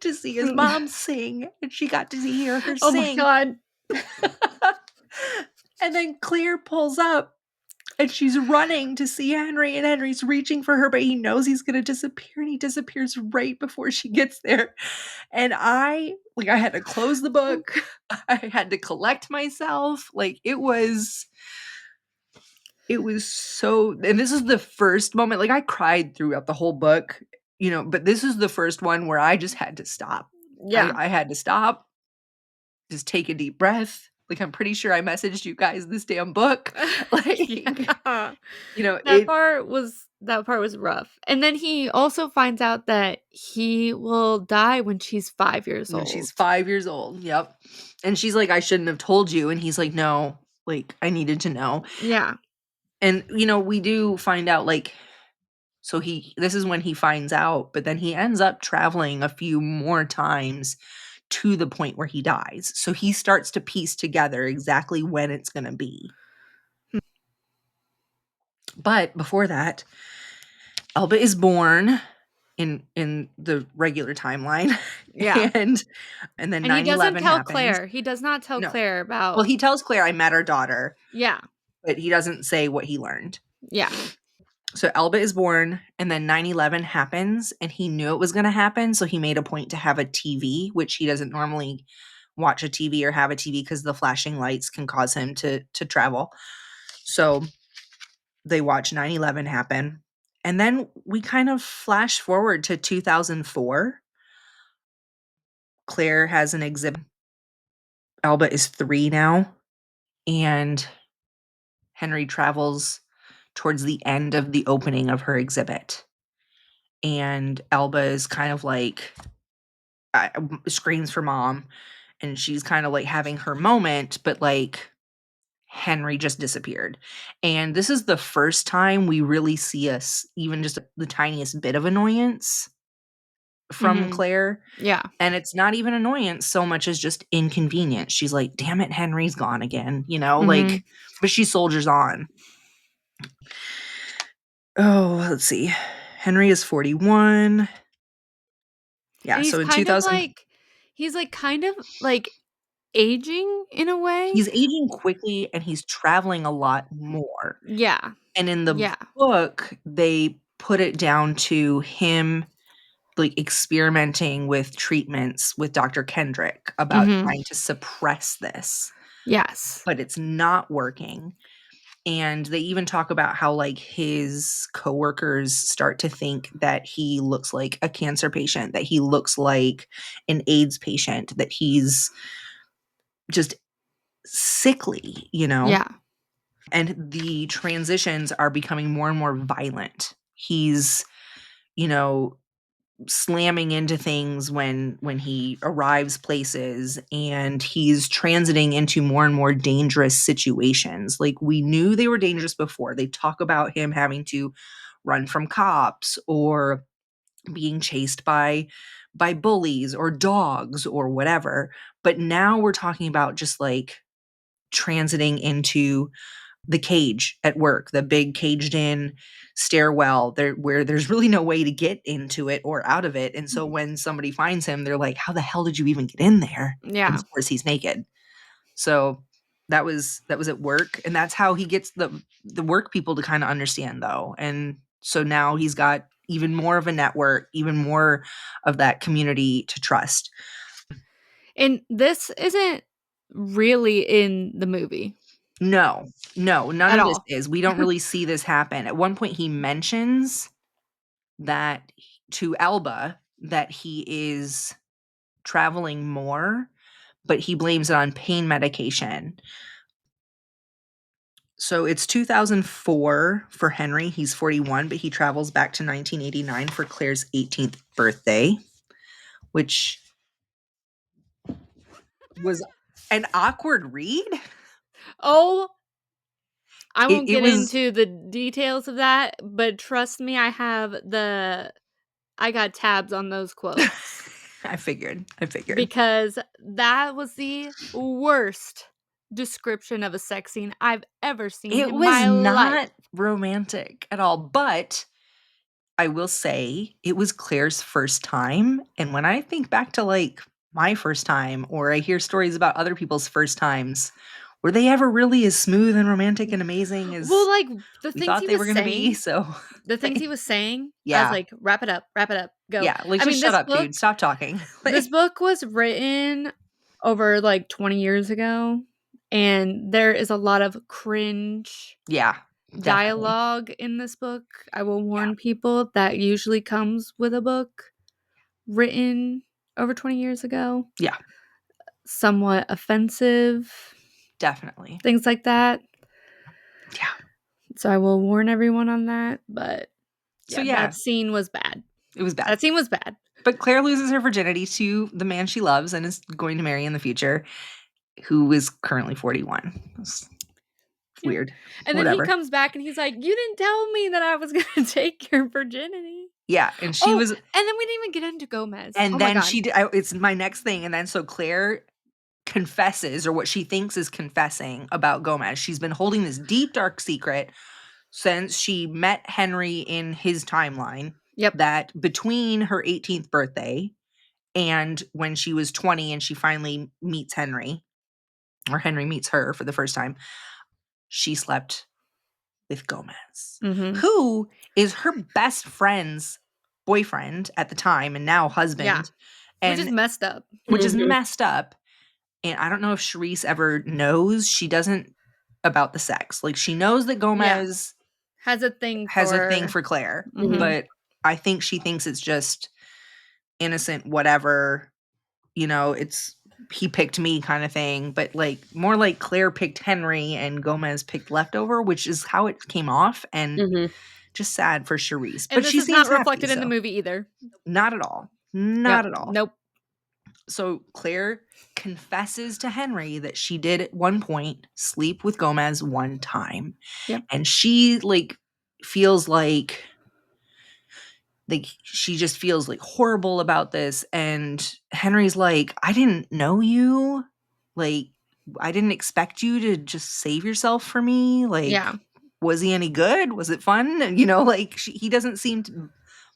Speaker 1: to see his mom sing, and she got to hear her
Speaker 2: Oh my
Speaker 1: sing.
Speaker 2: God.
Speaker 1: And then Claire pulls up and she's running to see Henry, and Henry's reaching for her, but he knows he's going to disappear, and he disappears right before she gets there. And I had to close the book. I had to collect myself. Like, it was so, and this is the first moment, like, I cried throughout the whole book, but this is the first one where I just had to stop.
Speaker 2: Yeah.
Speaker 1: I had to stop, just take a deep breath. Like, I'm pretty sure I messaged you guys this damn book. Like,
Speaker 2: Yeah.
Speaker 1: it,
Speaker 2: That part was rough. And then he also finds out that he will die when she's 5 years
Speaker 1: when
Speaker 2: old.
Speaker 1: she's 5 years old. Yep. And she's like, I shouldn't have told you. And he's like, no, like, I needed to know.
Speaker 2: Yeah.
Speaker 1: And, we do find out, like, so this is when he finds out, but then he ends up traveling a few more times to the point where he dies. So he starts to piece together exactly when it's going to be. But before that, Elba is born in the regular timeline.
Speaker 2: Yeah.
Speaker 1: and then
Speaker 2: And he doesn't
Speaker 1: 9/11
Speaker 2: tell
Speaker 1: happens.
Speaker 2: Claire. He does not tell
Speaker 1: No.
Speaker 2: Claire about.
Speaker 1: Well, he tells Claire, I met her daughter,
Speaker 2: Yeah.
Speaker 1: but he doesn't say what he learned.
Speaker 2: Yeah.
Speaker 1: So Elba is born, and then 9/11 happens, and he knew it was going to happen, so he made a point to have a TV, which he doesn't normally watch a TV or have a TV because the flashing lights can cause him to travel. So they watch 9/11 happen. And then we kind of flash forward to 2004. Claire has an exhibit. Elba is 3 now, and Henry travels towards the end of the opening of her exhibit. And Elba is kind of like, screams for mom, and she's kind of like having her moment, but like, Henry just disappeared. And this is the first time we really see us even just the tiniest bit of annoyance from
Speaker 2: Mhm.
Speaker 1: Claire.
Speaker 2: Yeah.
Speaker 1: And it's not even annoyance so much as just inconvenience. She's like, damn it, Henry's gone again, like, but she soldiers on. Oh, let's see. Henry is 41. Yeah,
Speaker 2: And
Speaker 1: so in 2000,
Speaker 2: he's like kind of like aging in a way.
Speaker 1: he's aging quickly and he's traveling a lot more.
Speaker 2: Yeah.
Speaker 1: And in the
Speaker 2: Yeah.
Speaker 1: book, they put it down to him, like, experimenting with treatments with Dr. Kendrick about
Speaker 2: Mhm.
Speaker 1: trying to suppress this,
Speaker 2: Yes.
Speaker 1: but it's not working. And they even talk about how like his coworkers start to think that he looks like a cancer patient, that he looks like an AIDS patient, that he's just sickly, you know?
Speaker 2: Yeah.
Speaker 1: And the transitions are becoming more and more violent. He's, you know, slamming into things when he arrives places, and he's transiting into more and more dangerous situations. Like, we knew they were dangerous before. They talk about him having to run from cops or being chased by bullies or dogs or whatever, but now we're talking about just like transiting into the cage at work, the big caged in stairwell there where there's really no way to get into it or out of it. And so when somebody finds him, they're like, how the hell did you even get in there? And
Speaker 2: Yeah.
Speaker 1: of course he's naked. So that was at work. And that's how he gets the work people to kind of understand though. And so now he's got even more of a network, even more of that community to trust.
Speaker 2: And this isn't really in the movie
Speaker 1: No, no, none
Speaker 2: at
Speaker 1: of this
Speaker 2: all.
Speaker 1: is. We don't really see this happen. At one point he mentions that to Elba that he is traveling more, but he blames it on pain medication. So it's 2004 for Henry. He's 41, but he travels back to 1989 for Claire's 18th birthday, which was an awkward read.
Speaker 2: Oh, I
Speaker 1: It,
Speaker 2: won't
Speaker 1: it
Speaker 2: get
Speaker 1: was,
Speaker 2: into the details of that, but trust me, I got tabs on those quotes
Speaker 1: I figured.
Speaker 2: because that was the worst description of a sex scene I've ever seen
Speaker 1: It
Speaker 2: in
Speaker 1: was
Speaker 2: my life.
Speaker 1: not romantic at all, but I will say it was Claire's first time, and when I think back to, like, my first time, or I hear stories about other people's first times, were they ever really as smooth and romantic and amazing
Speaker 2: Well,
Speaker 1: as
Speaker 2: like, the
Speaker 1: we
Speaker 2: things
Speaker 1: thought
Speaker 2: he
Speaker 1: they
Speaker 2: was
Speaker 1: were gonna be?
Speaker 2: saying
Speaker 1: So,
Speaker 2: the things he
Speaker 1: like,
Speaker 2: was saying, I was
Speaker 1: yeah.
Speaker 2: like, wrap it up, go."
Speaker 1: Yeah, like,
Speaker 2: I
Speaker 1: just
Speaker 2: mean,
Speaker 1: shut up, dude, stop talking.
Speaker 2: this
Speaker 1: Like,
Speaker 2: book was written over, like, 20 years ago, and there is a lot of cringe
Speaker 1: yeah, definitely.
Speaker 2: dialogue in this book. I will
Speaker 1: Yeah,
Speaker 2: warn people that usually comes with a book written over 20 years ago.
Speaker 1: yeah,
Speaker 2: Somewhat offensive,
Speaker 1: definitely.
Speaker 2: things like that.
Speaker 1: Yeah.
Speaker 2: So I will warn everyone on that, but
Speaker 1: So,
Speaker 2: yeah,
Speaker 1: yeah,
Speaker 2: that scene was bad.
Speaker 1: it was bad.
Speaker 2: That scene was bad.
Speaker 1: But Claire loses her virginity to the man she loves and is going to marry in the future, who is currently 41. It's
Speaker 2: Yeah.
Speaker 1: weird.
Speaker 2: And then he
Speaker 1: Whatever.
Speaker 2: comes back and he's like, "You didn't tell me that I was gonna take your virginity."
Speaker 1: Yeah, and she
Speaker 2: Oh,
Speaker 1: was,
Speaker 2: and then we didn't even get into Gomez. Oh
Speaker 1: and
Speaker 2: my
Speaker 1: then
Speaker 2: god.
Speaker 1: she did, it's my next thing, and then so Claire confesses, or what she thinks is confessing about Gomez. She's been holding this deep, dark secret since she met Henry in his timeline,
Speaker 2: Yep.
Speaker 1: that between her 18th birthday and when she was 20 and she finally meets Henry, or Henry meets her for the first time, she slept with Gomez,
Speaker 2: Mhm.
Speaker 1: who is her best friend's boyfriend at the time and now
Speaker 2: Yeah.
Speaker 1: husband,
Speaker 2: Which is
Speaker 1: and
Speaker 2: messed up.
Speaker 1: which is messed up. And I don't know if Charisse ever knows. She doesn't, about the sex. Like, she knows that
Speaker 2: Yeah.
Speaker 1: Gomez
Speaker 2: Has a thing
Speaker 1: has a thing
Speaker 2: for
Speaker 1: for Claire,
Speaker 2: Mhm.
Speaker 1: but I think she thinks it's just innocent, whatever. It's he picked me kind of thing, but like more like Claire picked Henry and Gomez picked leftover, which is how it came off, and
Speaker 3: Mhm.
Speaker 1: just sad for Charisse.
Speaker 2: And
Speaker 1: But
Speaker 2: this
Speaker 1: she
Speaker 2: is not
Speaker 1: seems happy,
Speaker 2: reflected in the
Speaker 1: so
Speaker 2: movie either.
Speaker 1: not at all. Not
Speaker 2: Yep.
Speaker 1: at all.
Speaker 2: Nope.
Speaker 1: So Claire confesses to Henry that she did at one point sleep with Gomez one time.
Speaker 2: Yep.
Speaker 1: And she like feels like she just feels like horrible about this, and Henry's like, I didn't know you, like I didn't expect you to just save yourself for me, like
Speaker 2: Yeah.
Speaker 1: was he any good, was it fun? And like he doesn't seem to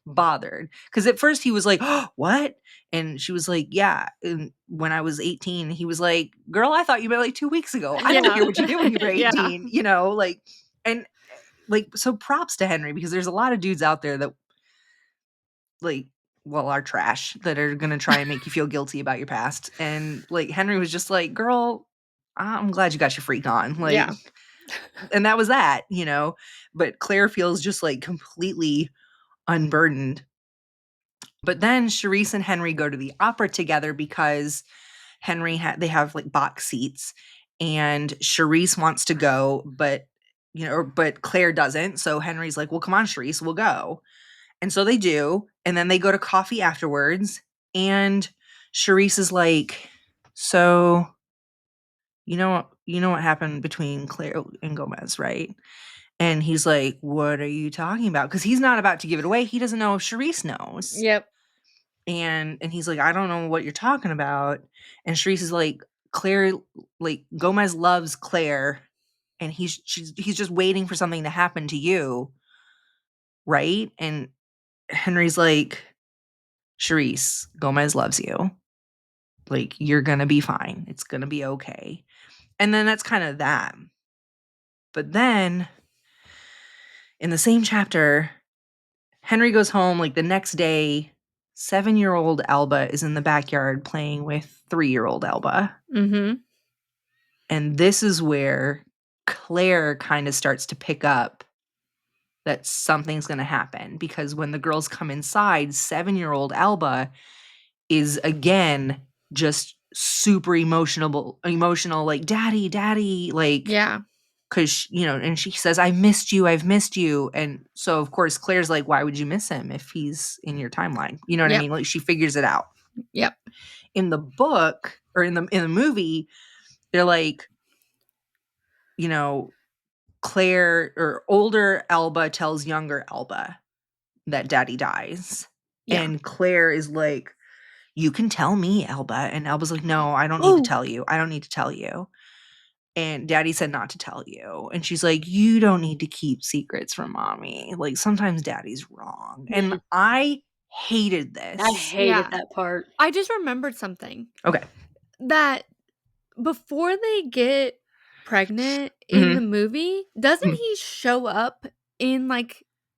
Speaker 1: bothered, because at first he was like, oh, what? And she was like, yeah, and when I was 18, he was like, girl, I thought you met like 2 weeks ago, I don't
Speaker 2: Yeah.
Speaker 1: care what you did when you were
Speaker 2: Yeah.
Speaker 1: 18, like. And like, so props to Henry, because there's a lot of dudes out there that like, well, are trash, that are gonna try and make you feel guilty about your past. And like Henry was just like, girl, I'm glad you got your freak on. Like,
Speaker 2: Yeah.
Speaker 1: And that was that, but Claire feels just like completely unburdened. But then Charisse and Henry go to the opera together because they have like box seats, and Charisse wants to go, but Claire doesn't. So Henry's like, well, come on, Charisse, we'll go. And so they do. And then they go to coffee afterwards. And Charisse is like, so you know what happened between Claire and Gomez, right? And he's like, what are you talking about? Because he's not about to give it away. He doesn't know if Charisse knows.
Speaker 2: Yep.
Speaker 1: And he's like, I don't know what you're talking about. And Charisse is like, Claire, like Gomez loves Claire, and he's just waiting for something to happen to you, right? And Henry's like, Charisse, Gomez loves you. Like, you're gonna be fine. It's gonna be okay. And then that's kind of that. But then in the same chapter, Henry goes home like the next day. 7-year-old Alba is in the backyard playing with 3-year-old Alba.
Speaker 2: Mm-hmm.
Speaker 1: And this is where Claire kind of starts to pick up that something's going to happen, because when the girls come inside, 7-year-old Alba is again just super emotional, like daddy, like,
Speaker 2: Yeah.
Speaker 1: because and she says, I've missed you. And so of course Claire's like, why would you miss him if he's in your timeline? You know what I
Speaker 2: Yep.
Speaker 1: mean? Like, she figures it out.
Speaker 2: Yep.
Speaker 1: In the book, or in the movie, they're like, Claire, or older Alba, tells younger Alba that daddy dies.
Speaker 2: Yeah.
Speaker 1: And Claire is like, you can tell me, Alba. And Alba's like, no, I don't need to
Speaker 2: Oh.
Speaker 1: tell you. I don't need to tell you. And daddy said not to tell you. And she's like, you don't need to keep secrets from mommy. Like, sometimes daddy's wrong. And I hated
Speaker 3: I
Speaker 1: this.
Speaker 3: hated that part.
Speaker 2: I just remembered something.
Speaker 1: Okay.
Speaker 2: That before they get pregnant in the movie, doesn't
Speaker 1: Mhm.
Speaker 2: he show up in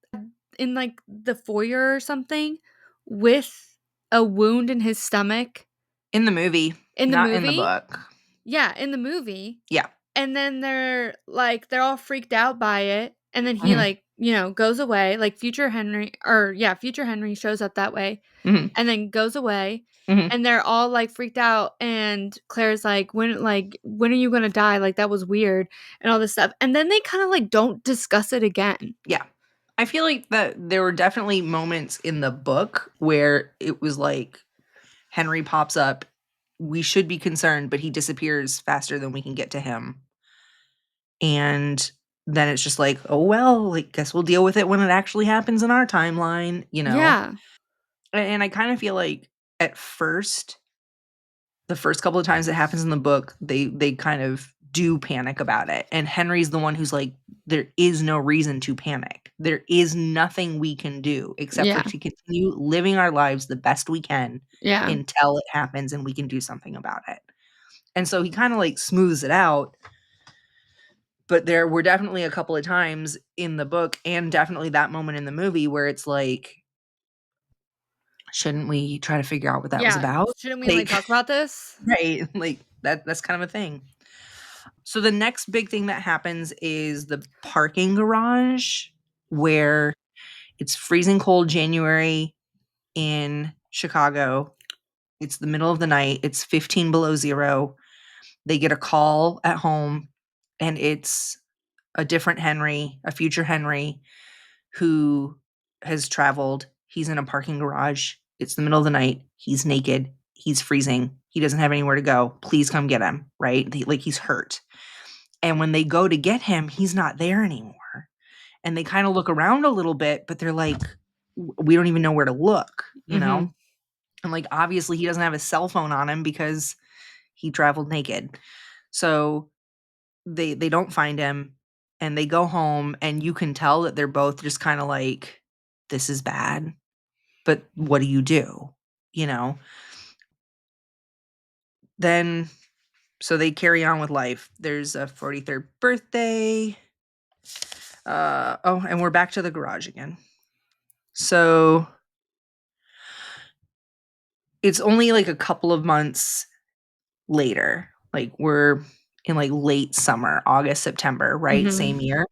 Speaker 2: the foyer or something with a wound in his stomach
Speaker 1: In the movie,
Speaker 2: in the
Speaker 1: not in the
Speaker 2: movie?
Speaker 1: book.
Speaker 2: Yeah, in the movie.
Speaker 1: Yeah.
Speaker 2: And then they're all freaked out by it, and then he
Speaker 1: Mhm.
Speaker 2: goes away, like future Henry shows up that way
Speaker 1: Mhm.
Speaker 2: and then goes away.
Speaker 1: Mhm.
Speaker 2: And they're all like freaked out, and Claire's like, when are you gonna die? Like, that was weird, and all this stuff. And then they kind of like don't discuss it again.
Speaker 1: Yeah. I feel like that there were definitely moments in the book where it was like, Henry pops up, we should be concerned, but he disappears faster than we can get to him. And then it's just like, oh well, like, guess we'll deal with it when it actually happens in our timeline.
Speaker 2: Yeah.
Speaker 1: And I kind of feel like at first, the first couple of times it happens in the book, they kind of do panic about it. And Henry's the one who's like, there is no reason to panic. There is nothing we can do except for
Speaker 2: Yeah.
Speaker 1: to continue living our lives the best we can
Speaker 2: Yeah.
Speaker 1: until it happens and we can do something about it. And so he kind of like smooths it out. But there were definitely a couple of times in the book, and definitely that moment in the movie, where it's like, shouldn't we try to figure out what that was
Speaker 2: Yeah.
Speaker 1: about?
Speaker 2: Shouldn't we
Speaker 1: Like,
Speaker 2: talk about this?
Speaker 1: right, like that's kind of a thing. So the next big thing that happens is the parking garage, where it's freezing cold January in Chicago. It's the middle of the night. It's 15 below zero. They get a call at home, and it's a different Henry, a future Henry, who has traveled. He's in a parking garage. It's the middle of the night. He's naked. He's freezing. He doesn't have anywhere to go. Please come get him, right? Like, he's hurt. And when they go to get him, he's not there anymore. And they kind of look around a little bit, but they're like, we don't even know where to look,
Speaker 2: Mhm.
Speaker 1: And like, obviously he doesn't have his cell phone on him because he traveled naked. So they don't find him, and they go home, and you can tell that they're both just kind of like, this is bad, but what do you do? You know? Then so they carry on with life. There's a 43rd birthday. And we're back to the garage again. So it's only like a couple of months later. Like, we're in like late summer, August, September, right? Same year.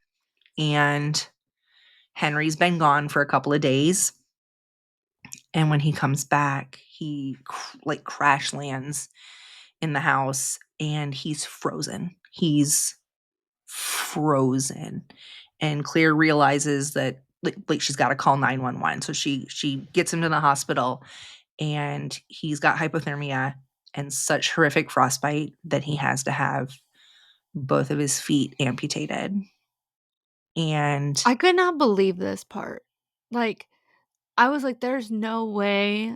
Speaker 1: And Henry's been gone for a couple of days. And when he comes back, he like crash lands in the house and he's frozen. He's frozen. And Claire realizes that like she's got to call 911. So she gets him to the hospital and he's got hypothermia and such horrific frostbite that he has to have both of his feet amputated. And
Speaker 2: I could not believe this part. Like, I was like, there's no way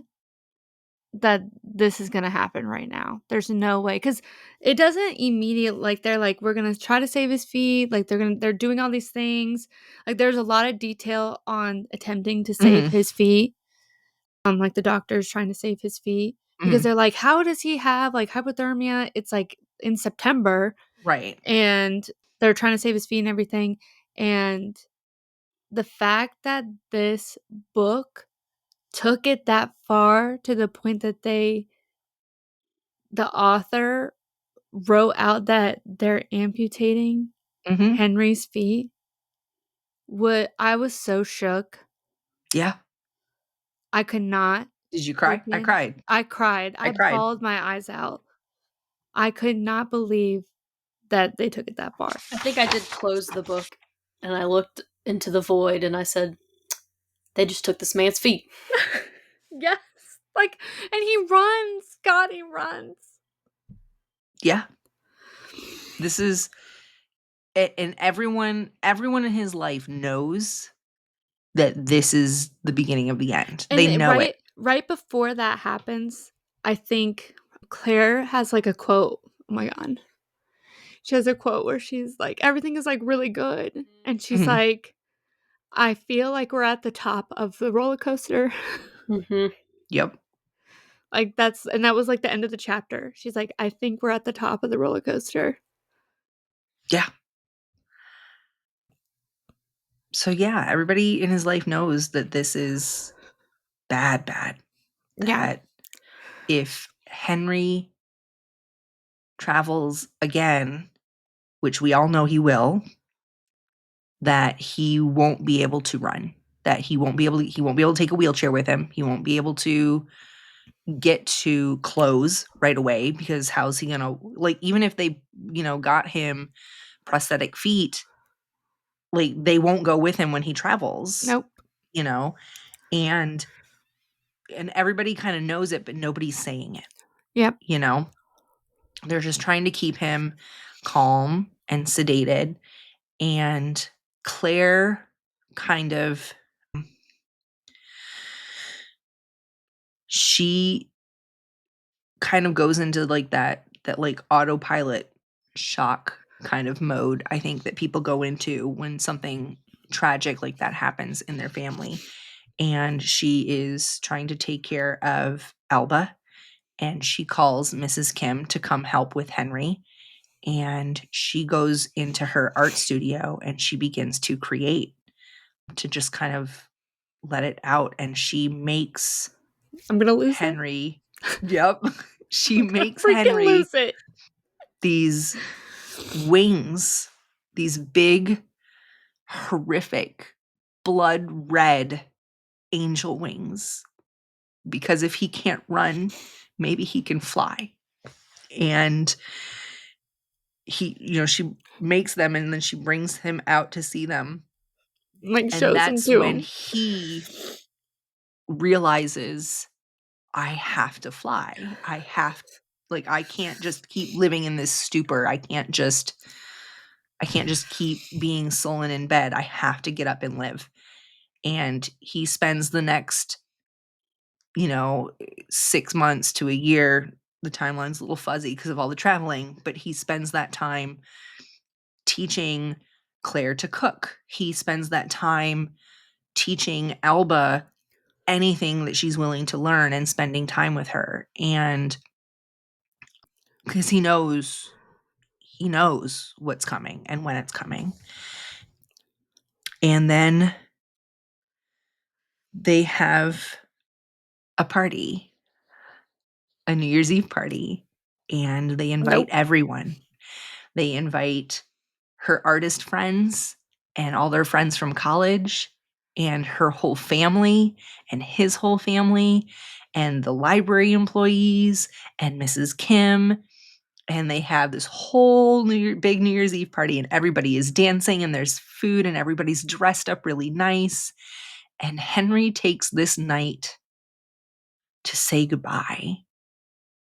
Speaker 2: that this is gonna happen right now. There's no way. Because it doesn't immediately, like, they're like, we're gonna try to save his feet. Like, they're doing all these things. Like, there's a lot of detail on attempting to save
Speaker 1: mhm,
Speaker 2: his feet. Like, the doctor's trying to save his feet because
Speaker 1: mhm,
Speaker 2: they're like, how does he have, like, hypothermia? It's, like, in September,
Speaker 1: right.
Speaker 2: and they're trying to save his feet and everything. And the fact that this book took it that far to the point that the author wrote out that they're amputating
Speaker 1: Mhm.
Speaker 2: Henry's feet, I was so shook.
Speaker 1: Yeah.
Speaker 2: I could not
Speaker 1: Did you cry? I
Speaker 2: open.
Speaker 1: cried.
Speaker 2: I cried.
Speaker 1: I
Speaker 2: I
Speaker 1: cried.
Speaker 2: bawled my eyes out. I could not believe that they took it that far.
Speaker 3: I think I did close the book and I looked into the void and I said, they just took this man's feet.
Speaker 2: Yes. Like, and he runs. God, he runs.
Speaker 1: Yeah. This is and everyone in his life knows that this is the beginning of the end. They
Speaker 2: And
Speaker 1: know it.
Speaker 2: right before that happens, I think Claire has like a quote. Oh my god. She has a quote where she's like, everything is like really good. And she's
Speaker 1: Mhm.
Speaker 2: like, I feel like we're at the top of the roller coaster.
Speaker 3: Mm-hmm.
Speaker 1: Yep.
Speaker 2: Like that was like the end of the chapter. She's like, I think we're at the top of the roller coaster.
Speaker 1: Yeah. So yeah, everybody in his life knows that this is bad,
Speaker 2: Yeah.
Speaker 1: that if Henry travels again, which we all know he will, that he won't be able to run, that he won't be able to take a wheelchair with him. He won't be able to get to clothes right away because how's he going to like even if they, got him prosthetic feet, like they won't go with him when he travels,
Speaker 2: Nope.
Speaker 1: you know. And everybody kind of knows it but nobody's saying it,
Speaker 2: Yep.
Speaker 1: you know. They're just trying to keep him calm and sedated. And Claire kind of she kind of goes into like that like autopilot shock kind of mode, I think, that people go into when something tragic like that happens in their family. And she is trying to take care of Alba and she calls Mrs. Kim to come help with Henry. And she goes into her art studio and she begins to create, to just kind of let it out. And she makes
Speaker 2: I'm gonna lose it.
Speaker 1: Henry, yep, she
Speaker 2: I'm gonna
Speaker 1: makes
Speaker 2: freaking
Speaker 1: Henry
Speaker 2: lose it.
Speaker 1: these wings, these big, horrific, blood red angel wings. Because if he can't run, maybe he can fly. And she makes them and then she brings him out to see them.
Speaker 2: Like,
Speaker 1: And
Speaker 2: shows him
Speaker 1: that's
Speaker 2: to
Speaker 1: when
Speaker 2: him.
Speaker 1: he realizes, I have to fly. I can't just keep living in this stupor. I can't just keep being sullen in bed. I have to get up and live. And he spends the next, 6 months to a year. The timeline's a little fuzzy because of all the traveling, but he spends that time teaching Claire to cook. He spends that time teaching Alba anything that she's willing to learn and spending time with her. And because he knows what's coming and when it's coming. And then they have a party, a New Year's Eve party, and they invite
Speaker 2: Nope.
Speaker 1: everyone. They invite her artist friends and all their friends from college and her whole family and his whole family and the library employees and Mrs. Kim. And they have this whole big New Year's Eve party, and everybody is dancing, and there's food, and everybody's dressed up really nice. And Henry takes this night to say goodbye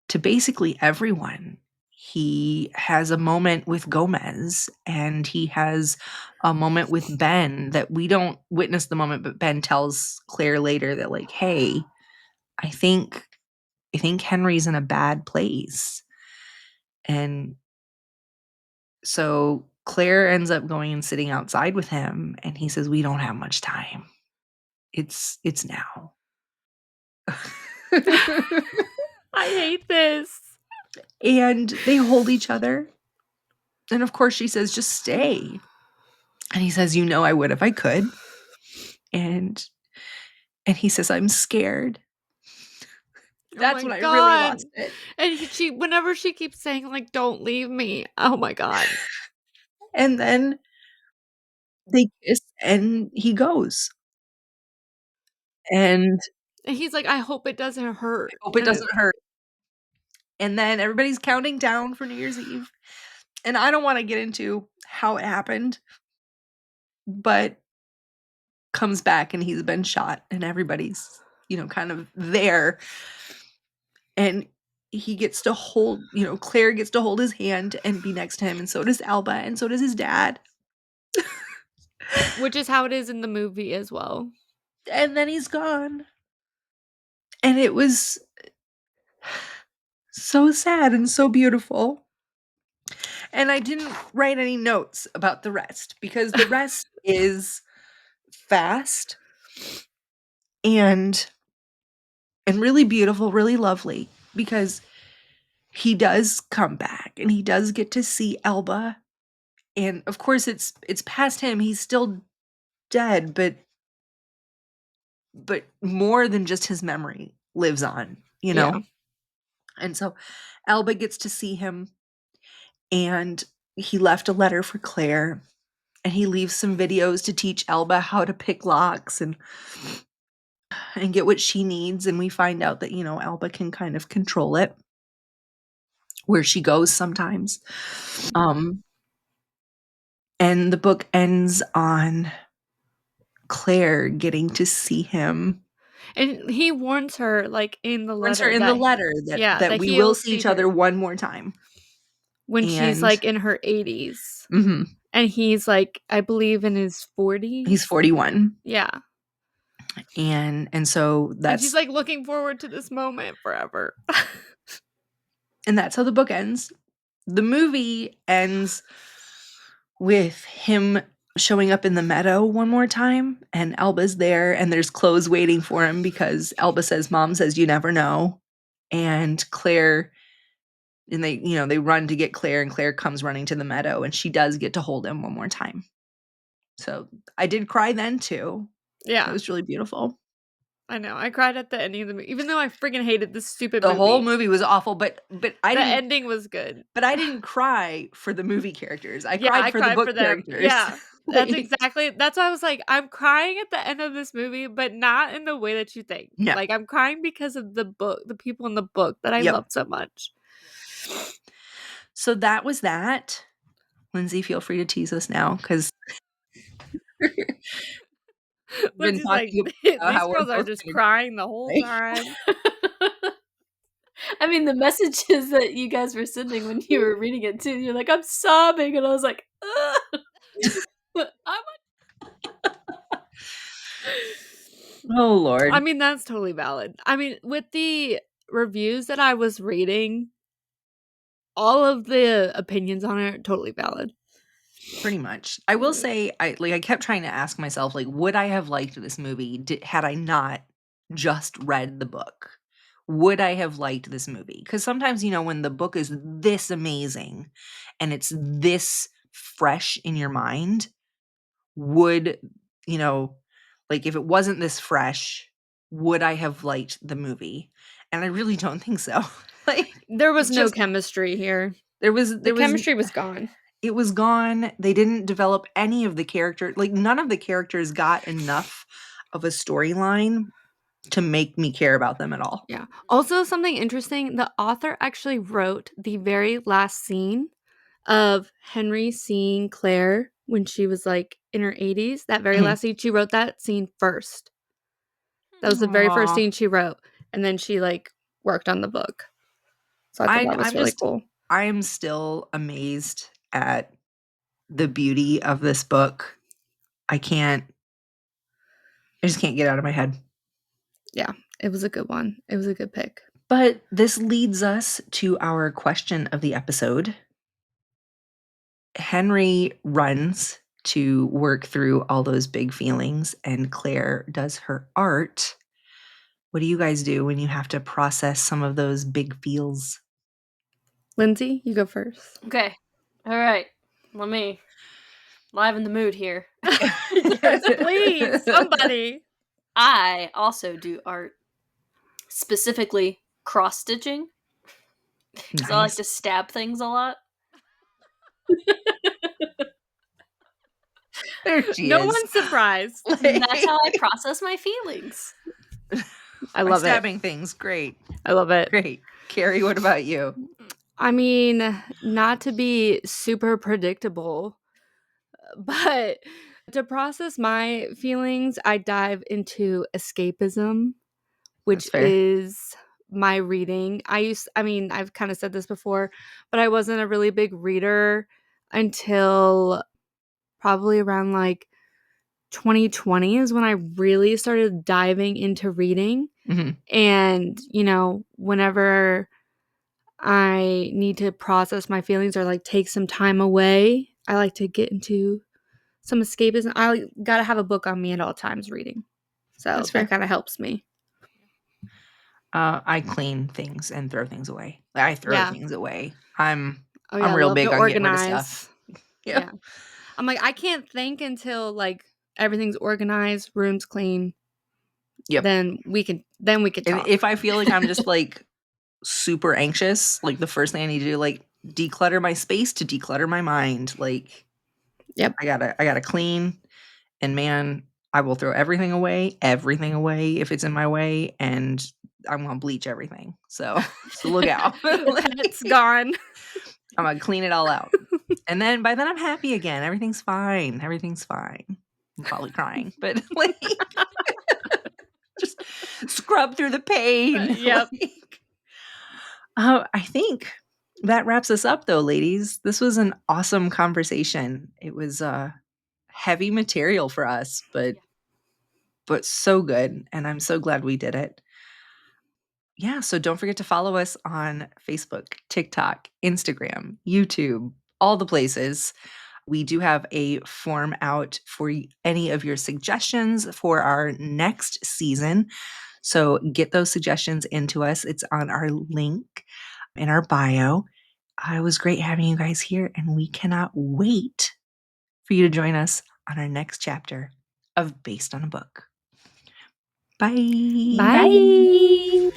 Speaker 1: to basically everyone. He has a moment with Gomez, and he has a moment with Ben that we don't witness the moment, but Ben tells Claire later that, like, hey, I think Henry's in a bad place. And so Claire ends up going and sitting outside with him, and he says, we don't have much time. It's now.
Speaker 2: I hate this.
Speaker 1: And they hold each other. And of course she says, just stay. And he says, I would if I could. And he says, I'm scared. That's when I really lost it.
Speaker 2: And she, whenever she keeps saying, like, don't leave me. Oh my God.
Speaker 1: And then they kiss and he goes. And
Speaker 2: he's like, I hope it doesn't hurt.
Speaker 1: I hope it doesn't hurt. And then everybody's counting down for New Year's Eve. And I don't want to get into how it happened, but comes back and he's been shot and everybody's, kind of there. And he gets to hold, Claire gets to hold his hand and be next to him. And so does Alba. And so does his dad.
Speaker 2: Which is how it is in the movie as well.
Speaker 1: And then he's gone. And it was so sad and so beautiful. And I didn't write any notes about the rest because the rest is fast and really beautiful, really lovely, because he does come back and he does get to see Elba. And of course it's past him. He's still dead, but more than just his memory lives on,
Speaker 2: Yeah.
Speaker 1: And so Elba gets to see him, and he left a letter for Claire, and he leaves some videos to teach Elba how to pick locks and get what she needs. And we find out that, Elba can kind of control it, where she goes sometimes. And the book ends on Claire getting to see him.
Speaker 2: And he warns her, like, in the letter.
Speaker 1: That we will see each other one more time.
Speaker 2: When she's, like, in her 80s.
Speaker 1: Mm-hmm.
Speaker 2: And he's, like, I believe in his 40s.
Speaker 1: He's 41.
Speaker 2: Yeah.
Speaker 1: And so that's...
Speaker 2: And she's, like, looking forward to this moment forever.
Speaker 1: And that's how the book ends. The movie ends with him showing up in the meadow one more time, and Elba's there, and there's clothes waiting for him because Elba says, Mom says you never know. And Claire, and they run to get Claire, and Claire comes running to the meadow, and she does get to hold him one more time. So I did cry then too.
Speaker 2: Yeah.
Speaker 1: It was really beautiful.
Speaker 2: I know. I cried at the ending of the movie, even though I freaking hated this stupid movie.
Speaker 1: The whole movie was awful, but
Speaker 2: the ending was good.
Speaker 1: But I didn't cry for the movie characters. I cried for the book characters.
Speaker 2: Yeah, that's why I was like, I'm crying at the end of this movie, but not in the way that you think.
Speaker 1: No.
Speaker 2: Like, I'm crying because of the book, the people in the book that I love so much.
Speaker 1: So that was that. Lindsay, feel free to tease us now, because
Speaker 2: Lindsay's like, these girls are just crying the whole time.
Speaker 3: I mean, the messages that you guys were sending when you were reading it too, you're like, I'm sobbing, and I was like,
Speaker 1: oh Lord.
Speaker 2: I mean, that's totally valid. I mean, with the reviews that I was reading, all of the opinions on it are totally valid.
Speaker 1: Pretty much. I will say, I kept trying to ask myself, like, would I have liked this movie had I not just read the book? Would I have liked this movie? Because sometimes, when the book is this amazing and it's this fresh in your mind, would, like, if it wasn't this fresh, would I have liked the movie? And I really don't think so. Like,
Speaker 2: there was no chemistry here.
Speaker 1: The
Speaker 2: chemistry was gone.
Speaker 1: it was gone. They didn't develop any of the character. Like, none of the characters got enough of a storyline to make me care about them at all.
Speaker 2: Yeah. Also, something interesting, the author actually wrote the very last scene of Henry seeing Claire when she was like in her 80s. That very last scene, she wrote that scene first. That was the very first
Speaker 1: Aw.
Speaker 2: scene she wrote, and then she like worked on the book. So I thought that was really cool.
Speaker 1: I am still amazed at the beauty of this book. I just can't get out of my head.
Speaker 2: Yeah, it was a good one. It was a good pick.
Speaker 1: But this leads us to our question of the episode. Henry runs to work through all those big feelings, and Claire does her art. What do you guys do when you have to process some of those big feels?
Speaker 2: Lindsay, you go first.
Speaker 3: Okay. All right. Let me liven the mood here.
Speaker 2: Yes, please, somebody.
Speaker 3: I also do art, specifically cross stitching. Because I like to stab things a lot.
Speaker 1: There she
Speaker 2: No
Speaker 1: is.
Speaker 2: one's surprised.
Speaker 3: And that's how I process my feelings.
Speaker 2: I love it.
Speaker 1: Stabbing things, great.
Speaker 2: I love it.
Speaker 1: Great. Keri, what about you?
Speaker 2: I mean, not to be super predictable, but to process my feelings, I dive into escapism, which
Speaker 1: That's fair.
Speaker 2: is my reading. I've kind of said this before, but I wasn't a really big reader until probably around like 2020 is when I really started diving into reading.
Speaker 1: Mm-hmm.
Speaker 2: And, whenever I need to process my feelings or like take some time away, I like to get into some escapism. I gotta have a book on me at all times reading. So that kind of helps me.
Speaker 1: I clean things and throw things away. I throw things away. I'm real big on getting rid of stuff.
Speaker 2: Yeah. I'm like, I can't think until like everything's organized, room's clean.
Speaker 1: Yep.
Speaker 2: Then we can talk.
Speaker 1: And if I feel like I'm just like super anxious, like the first thing I need to do, like declutter my space to declutter my mind. Like,
Speaker 2: yep.
Speaker 1: I gotta clean, and man, I will throw everything away if it's in my way, and I'm gonna bleach everything. So look out.
Speaker 2: It's gone.
Speaker 1: I'm gonna clean it all out. And then by then I'm happy again. Everything's fine. I'm probably crying, but like just scrub through the pain.
Speaker 2: Yep.
Speaker 1: I think that wraps us up though, ladies. This was an awesome conversation. It was heavy material for us, but so good, and I'm so glad we did it. Yeah, so don't forget to follow us on Facebook, TikTok, Instagram, YouTube, all the places. We do have a form out for any of your suggestions for our next season. So get those suggestions into us. It's on our link in our bio. It was great having you guys here, and we cannot wait for you to join us on our next chapter of Based on a Book. Bye.
Speaker 2: Bye.